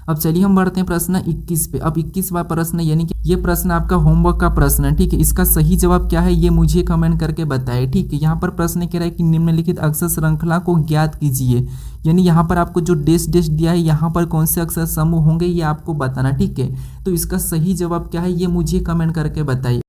अब चलिए हम बढ़ते हैं प्रश्न 21 पे। अब 21वां प्रश्न, यानी कि ये प्रश्न आपका होमवर्क का प्रश्न है। ठीक है, इसका सही जवाब क्या है ये मुझे कमेंट करके बताएं। ठीक है, यहाँ पर प्रश्न कह रहा है कि निम्नलिखित अक्षर श्रृंखला को ज्ञात कीजिए। यानी यहाँ पर आपको जो डेश दिया है, यहाँ पर कौन से अक्षर समूह होंगे ये आपको बताना। ठीक है, तो इसका सही जवाब क्या है ये मुझे कमेंट करके बताइए।